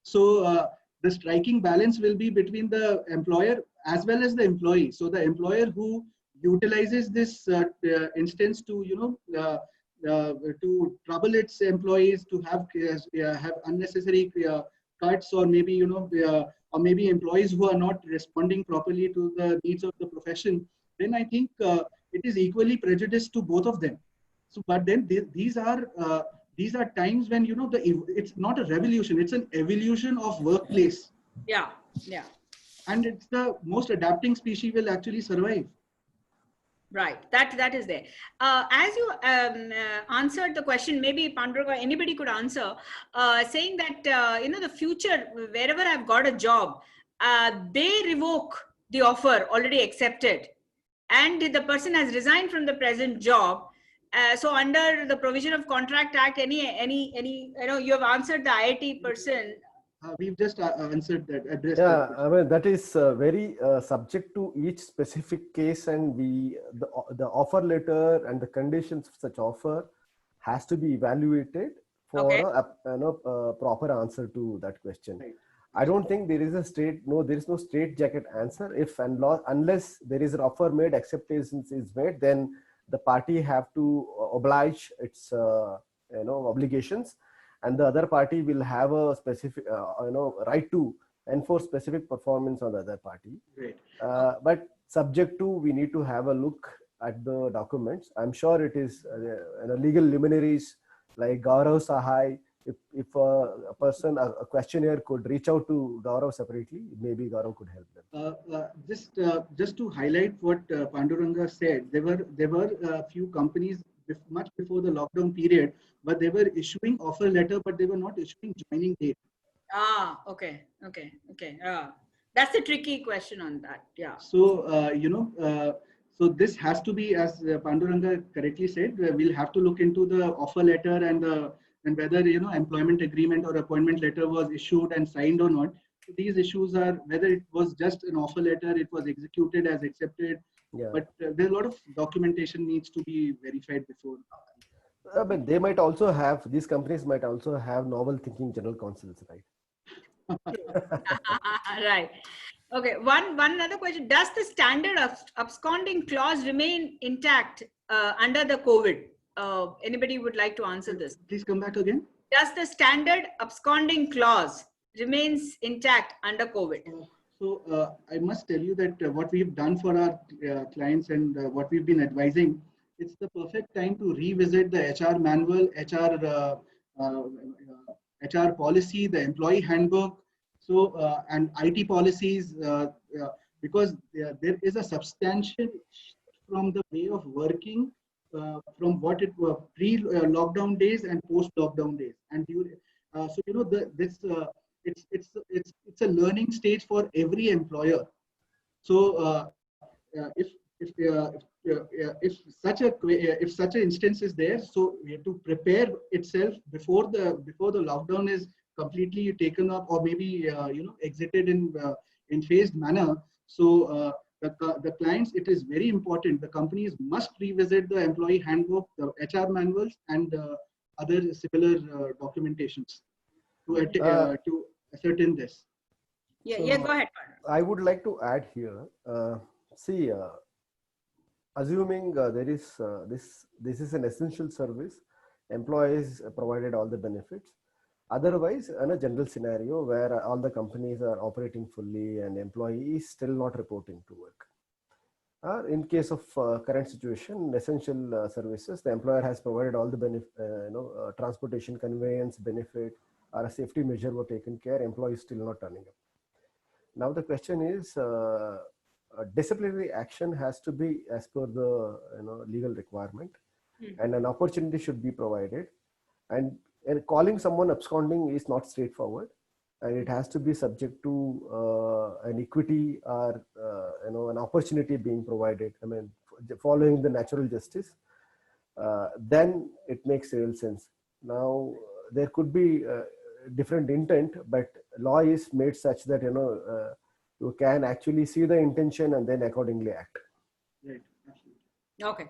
So the striking balance will be between the employer as well as the employee. So the employer who utilizes this instance to to trouble its employees, to have unnecessary cuts, or maybe or maybe employees who are not responding properly to the needs of the profession, then I think it is equally prejudiced to both of them. So, but then these are times when it's not a revolution; it's an evolution of workplace.
Yeah, yeah.
And it's the most adapting species will actually survive.
Right, that is there. As you answered the question, maybe Panduranga, anybody could answer, saying that the future, wherever I've got a job, they revoke the offer already accepted, and the person has resigned from the present job. So under the provision of Contract Act, any you have answered the IIT person.
We've just answered that, addressed
yeah,
that.
I mean, that is very subject to each specific case, and the offer letter and the conditions of such offer has to be evaluated for a proper answer to that question. Right. I don't think there is there is no straight jacket answer. If and unless there is an offer made, acceptance is made, then the party have to oblige its obligations, and the other party will have a specific right to enforce specific performance on the other party.
Right.
But subject to, we need to have a look at the documents. I'm sure it is legal luminaries like Gaurav Sahai. If a person, a questionnaire could reach out to Gaurav separately, maybe Gaurav could help them.
Just to highlight what Panduranga said, there were a few companies much before the lockdown period, but they were issuing offer letter, but they were not issuing joining date.
Okay. That's a tricky question on that. Yeah.
So so this has to be, as Panduranga correctly said, we'll have to look into the offer letter and whether employment agreement or appointment letter was issued and signed or not. So these issues are whether it was just an offer letter, it was executed as accepted. Yeah. But there's a lot of documentation needs to be verified before.
But they might also have, these companies might also have novel thinking general counsels, right?
Right. Okay. One other question. Does the standard absconding clause remain intact under the COVID? Anybody would like to answer this?
Please come back again.
Does the standard absconding clause remains intact under COVID?
So I must tell you that what we've done for our clients and what we've been advising, it's the perfect time to revisit the HR manual, HR policy, the employee handbook, so and IT policies, because there is a substantial from the way of working from what it was pre-lockdown days and post-lockdown days, and it's a learning stage for every employer. So if such an instance is there, so we have to prepare itself before the lockdown is completely taken up, or maybe exited in phased manner. So the clients, it is very important. The companies must revisit the employee handbook, the HR manuals, and other similar documentations to ascertain this.
Yeah,
so
go ahead.
I would like to add here. Assuming there is this is an essential service, employees provided all the benefits. Otherwise, in a general scenario where all the companies are operating fully and employee is still not reporting to work. In case of current situation, essential services, the employer has provided all the benefit, transportation, conveyance, benefit, or a safety measure were taken care, employee is still not turning up. Now the question is, disciplinary action has to be as per the legal requirement, and an opportunity should be provided. And and calling someone absconding is not straightforward, and it has to be subject to an equity or an opportunity being provided. I mean, following the natural justice, then it makes real sense. Now there could be different intent, but law is made such that you can actually see the intention and then accordingly act.
Right.
Okay.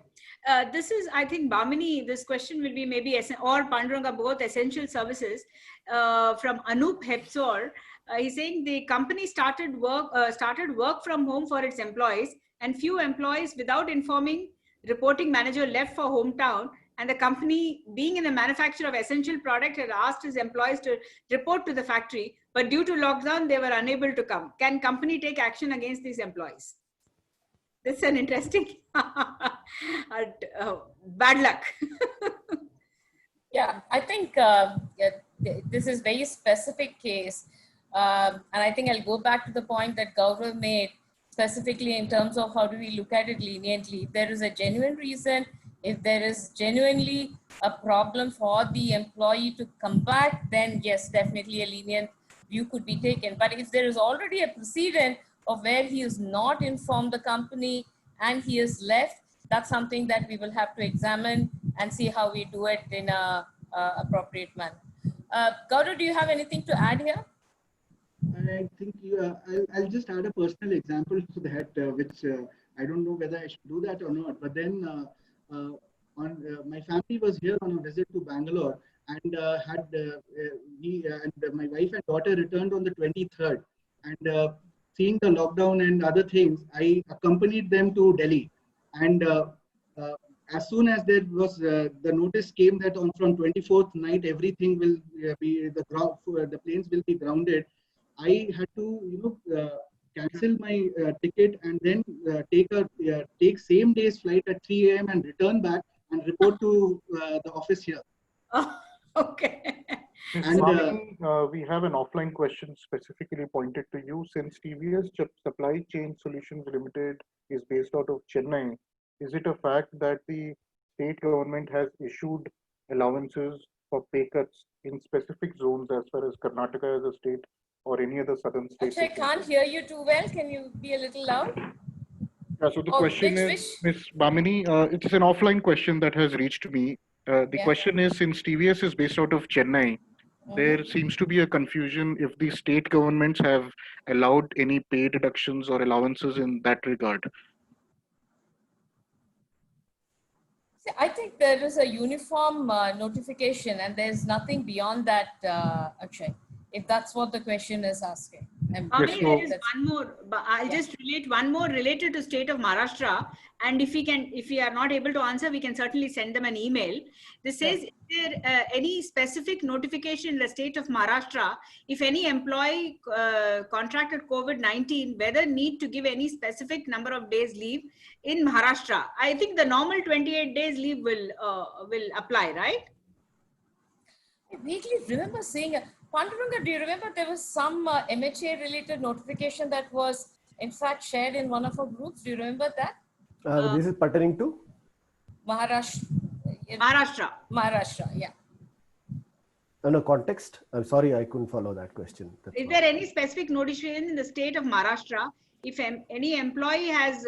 This is, I think, Bhamini, this question will be maybe, or Panduranga, both essential services. From Anup Hepsor, he's saying the company started work from home for its employees, and few employees, without informing reporting manager, left for hometown, and the company, being in the manufacture of essential product, had asked his employees to report to the factory, but due to lockdown, they were unable to come. Can company take action against these employees? This is an interesting bad luck.
Yeah, I think this is very specific case. And I think I'll go back to the point that Gaurav made specifically in terms of how do we look at it leniently. If there is a genuine reason, if there is genuinely a problem for the employee to come back, then yes, definitely a lenient view could be taken. But if there is already a precedent of where he is not informed the company and he is left, that's something that we will have to examine and see how we do it in a appropriate manner. Gaurav, do you have anything to add here?
I think I'll just add a personal example to that, which I don't know whether I should do that or not. But then my family was here on a visit to Bangalore, and my wife and daughter returned on the 23rd. And seeing the lockdown and other things, I accompanied them to Delhi. And as soon as there was the notice came that from 24th night everything will be the planes will be grounded, I had to cancel my ticket and then take same day's flight at 3 a.m. and return back and report to the office here.
Oh, okay.
And we have an offline question specifically pointed to you. Since TVS Supply Chain Solutions Limited is based out of Chennai, is it a fact that the state government has issued allowances for pay cuts in specific zones as far as Karnataka as a state or any other southern state?
Actually, I can't hear you too well. Can you be a little loud?
Yeah, so the question is, Ms. Bhamini, it's an offline question that has reached me. The question is, since TVS is based out of Chennai, there seems to be a confusion if the state governments have allowed any pay deductions or allowances in that regard.
See, I think there is a uniform notification and there's nothing beyond that, Akshay, if that's what the question is asking.
There is one more, but I'll just relate one more related to state of Maharashtra. And if we are not able to answer, we can certainly send them an email. This says, is there any specific notification in the state of Maharashtra, if any employee contracted COVID-19, whether need to give any specific number of days leave in Maharashtra? I think the normal 28 days leave will apply, right?
I vaguely remember seeing Panduranga, do you remember there was some MHA related notification that was in fact shared in one of our groups? Do you remember that?
This is pertaining to?
Maharashtra, yeah.
No, context? I'm sorry, I couldn't follow that question.
Is there any specific notification in the state of Maharashtra, if any employee has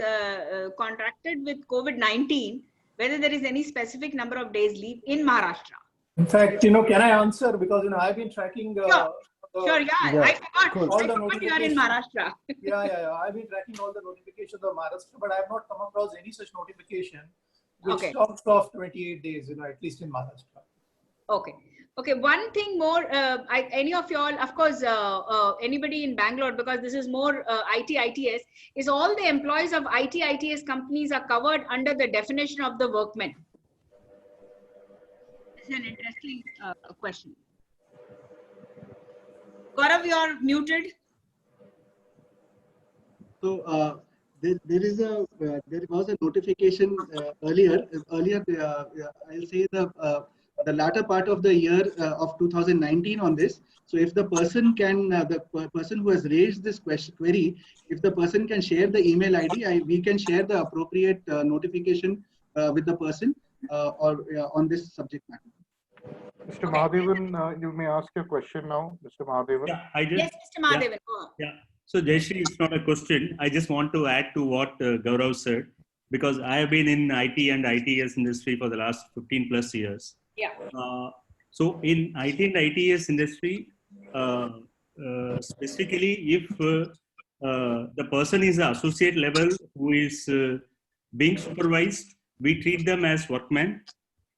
contracted with COVID-19, whether there is any specific number of days leave in Maharashtra?
In fact, can I answer? Because, I've been tracking.
Sure, I forgot.
Cool.
I forgot you are in Maharashtra.
Yeah. I've been tracking all the notifications of Maharashtra, but I have not come across any such notification which talks of 28 days, at least in Maharashtra.
Okay. One thing more, any of you all, of course, anybody in Bangalore, because this is more IT-ITS, is all the employees of IT-ITS companies are covered under the definition of the workmen? This is an interesting question. Gaurav, you are muted.
So there was a notification earlier. I'll say the latter part of the year of 2019 on this. So if the person can, the person who has raised this query, if the person can share the email ID, we can share the appropriate notification with the person or on this subject matter.
Mr. Mahadevan, you may ask your question now, Mr. Mahadevan.
Yeah,
Yes, Mr. Mahadevan, go on.
Yeah. So Jayashree, it's not a question. I just want to add to what Gaurav said, because I have been in IT and ITS industry for the last 15 plus years.
Yeah.
So in IT and ITS industry, specifically if the person is an associate level who is being supervised, we treat them as workmen,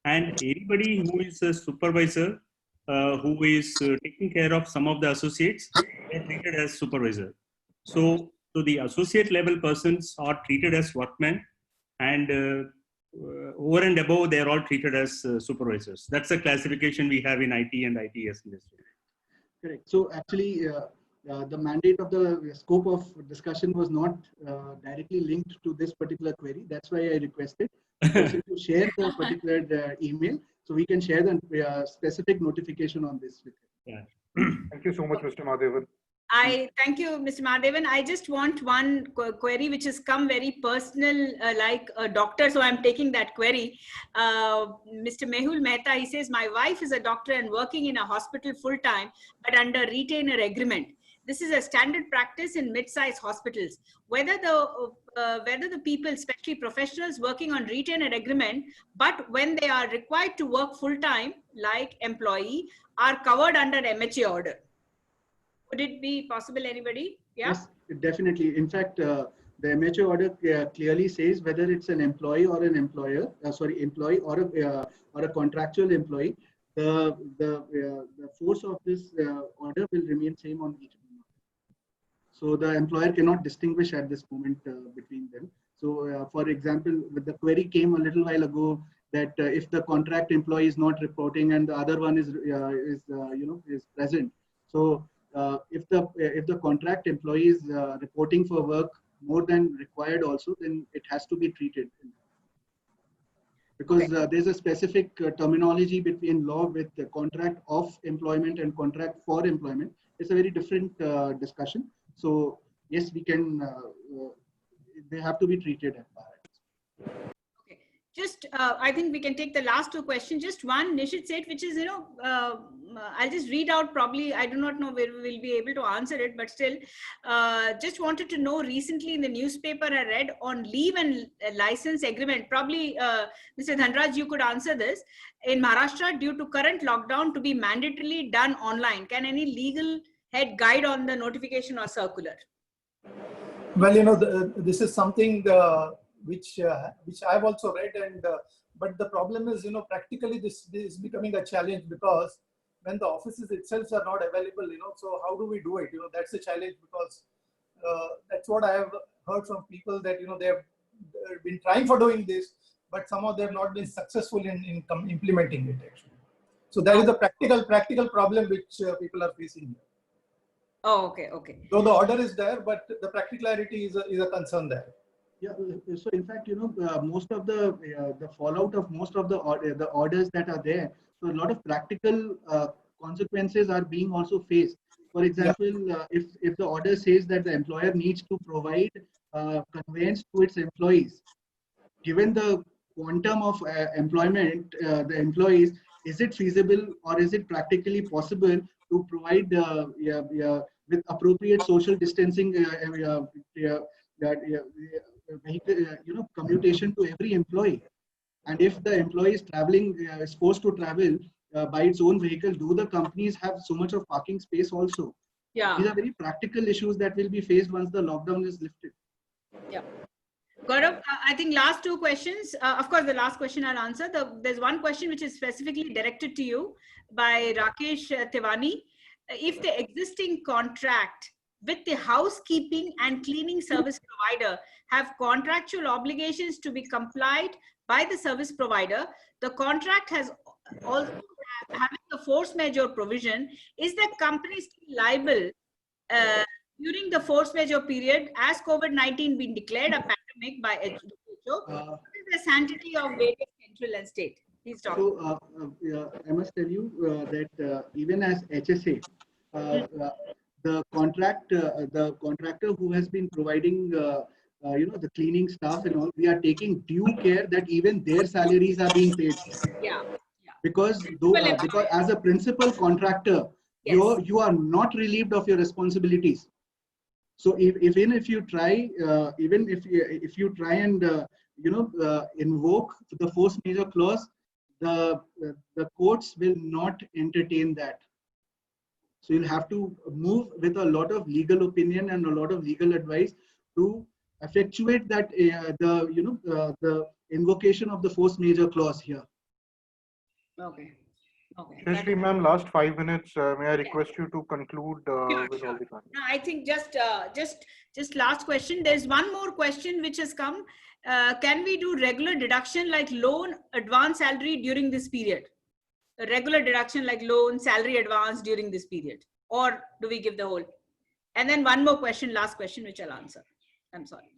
and anybody who is a supervisor who is taking care of some of the associates, they are treated as supervisor. So the associate level persons are treated as workmen, and over and above, they are all treated as supervisors. That's the classification we have in IT and ITS industry.
Correct. So actually, the mandate of the scope of discussion was not directly linked to this particular query. That's why I requested the person to share the particular email so we can share the specific notification on this with you.
Yeah.
Thank you so much, Mr. Mahadevan.
I thank you, Mr. Mahadevan. I just want one query which has come very personal, like a doctor. So I'm taking that query. Mr. Mehul Mehta, he says, my wife is a doctor and working in a hospital full time, but under retainer agreement. This is a standard practice in mid-sized hospitals. Whether the people, especially professionals working on retainer agreement, but when they are required to work full time, like employee, are covered under MHA order. Would it be possible, anybody? Yeah?
Yes, definitely. In fact, the MHA order clearly says whether it's an employee or an employer, employee or a contractual employee, the force of this order will remain same on each of them. So the employer cannot distinguish at this moment between them. So, for example, the query came a little while ago that if the contract employee is not reporting and the other one is present. So if the contract employee is reporting for work more than required also, then it has to be treated. Because there's a specific terminology between law with the contract of employment and contract for employment. It's a very different discussion. So yes, we can, they have to be treated as part.
Okay. Just, I think we can take the last two questions. Just one, Nishit said, which is, I'll just read out probably, I do not know where we will be able to answer it, but still, just wanted to know, recently in the newspaper I read on leave and license agreement, probably Mr. Dhanraj, you could answer this. In Maharashtra, due to current lockdown to be mandatorily done online, can any legal head guide on the notification or circular?
Well, this is something which I've also read, and but the problem is, practically this is becoming a challenge, because when the offices itself are not available, so how do we do it? That's a challenge, because that's what I have heard from people, that they have been trying for doing this, but somehow they have not been successful in implementing it actually. So that is the practical problem which people are facing here.
Oh, okay, okay.
So the order is there, but the practicality is a concern there.
Yeah, so in fact, most of the fallout of most of the orders that are there, so a lot of practical consequences are being also faced. For example, if the order says that the employer needs to provide conveyance to its employees, given the quantum of employment, the employees, is it feasible or is it practically possible to provide with appropriate social distancing commutation to every employee? And if the employee is traveling, is forced to travel by its own vehicle, do the companies have so much of parking space also?
Yeah.
These are very practical issues that will be faced once the lockdown is lifted.
Yeah. Gaurav, I think last two questions. Of course, the last question I'll answer. There's one question which is specifically directed to you by Rakesh Tewani. If the existing contract with the housekeeping and cleaning service provider have contractual obligations to be complied by the service provider, the contract has also having a force majeure provision, is the company still liable during the force majeure period as COVID-19 been declared a pandemic by WHO? What is the sanctity of various central and state? Please talk.
So I must tell you that even as HSA, the contractor who has been providing the cleaning staff and all, we are taking due care that even their salaries are being paid.
Yeah.
because because as a principal contractor,
Yes.
you are not relieved of your responsibilities. So even if you try, even if you try and invoke the force majeure clause, the courts will not entertain that. So you'll have to move with a lot of legal opinion and a lot of legal advice to effectuate that the invocation of the force majeure clause here.
Okay. Okay.
Jayashree ma'am, last 5 minutes. May I request you to conclude with all the comments?
No, I think just last question. There's one more question which has come. Can we do regular deduction like loan, advance salary during this period? A regular deduction like loan, salary advance during this period, or do we give the whole? And then one more question, last question, which I'll answer. I'm sorry.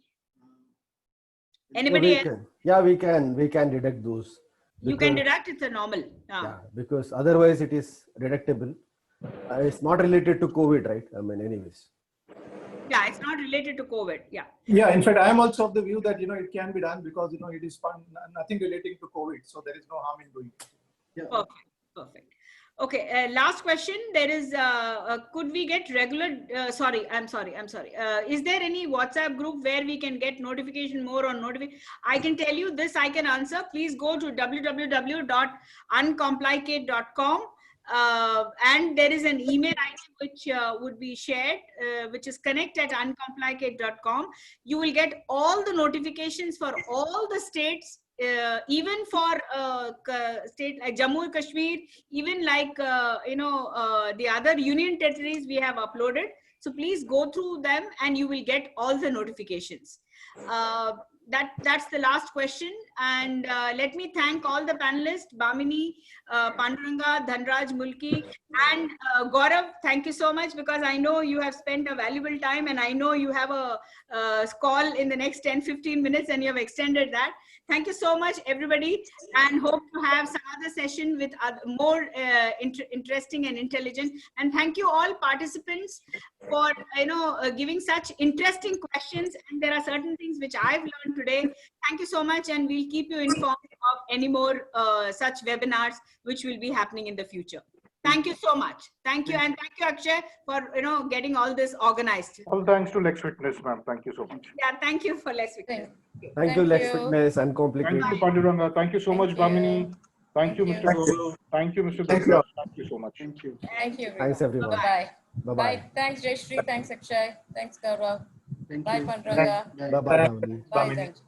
Anybody else?
Yeah, we can deduct those.
You can deduct, it's a normal.
Yeah, because otherwise it is deductible. It's not related to COVID, right? I mean, anyways.
Yeah, it's not related to COVID. Yeah.
Yeah, in fact, I am also of the view that, it can be done because, it is nothing relating to COVID. So there is no harm in doing it.
Yeah.
Perfect. Perfect. Okay. Last question. There is, could we get regular, I'm sorry. Is there any WhatsApp group where we can get notification more on notification? I can tell you this, I can answer. Please go to www.uncomplicate.com. And there is an email ID which would be shared, which is connect@uncomplicate.com. You will get all the notifications for all the states, even for state like Jammu and Kashmir, even like the other union territories we have uploaded. So please go through them and you will get all the notifications. That's the last question. And let me thank all the panelists, Bhamini, Panduranga, Dhanraj, Mulki, and Gaurav. Thank you so much, because I know you have spent a valuable time and I know you have a call in the next 10-15 minutes and you have extended that. Thank you so much, everybody, and hope to have some other session with more interesting and intelligent. And thank you all participants for giving such interesting questions. And there are certain things which I've learned today. Thank you so much, and we'll keep you informed of any more such webinars which will be happening in the future. Thank you so much. Thank you, and thank you, Akshay, for getting all this organized.
All thanks to Lex Fitness, ma'am. Thank you so much.
Yeah, thank you for Lex Fitness.
Thank you, Lex Fitness, Uncomplicated.
Thank you, Panduranga. Thank you so much, Bhamini. Thank you, Mr. Gaurav. Thank you, Mr. Dhanraj. Thank you so much.
Thank you.
Thank you.
Thanks, everyone.
Bye-bye.
Bye-bye.
Thanks, Jayashree. Thanks, Akshay. Thanks, Gaurav.
Thank
Bye,
you.
Panduranga.
Bye-bye.
Bye, Dhanraj.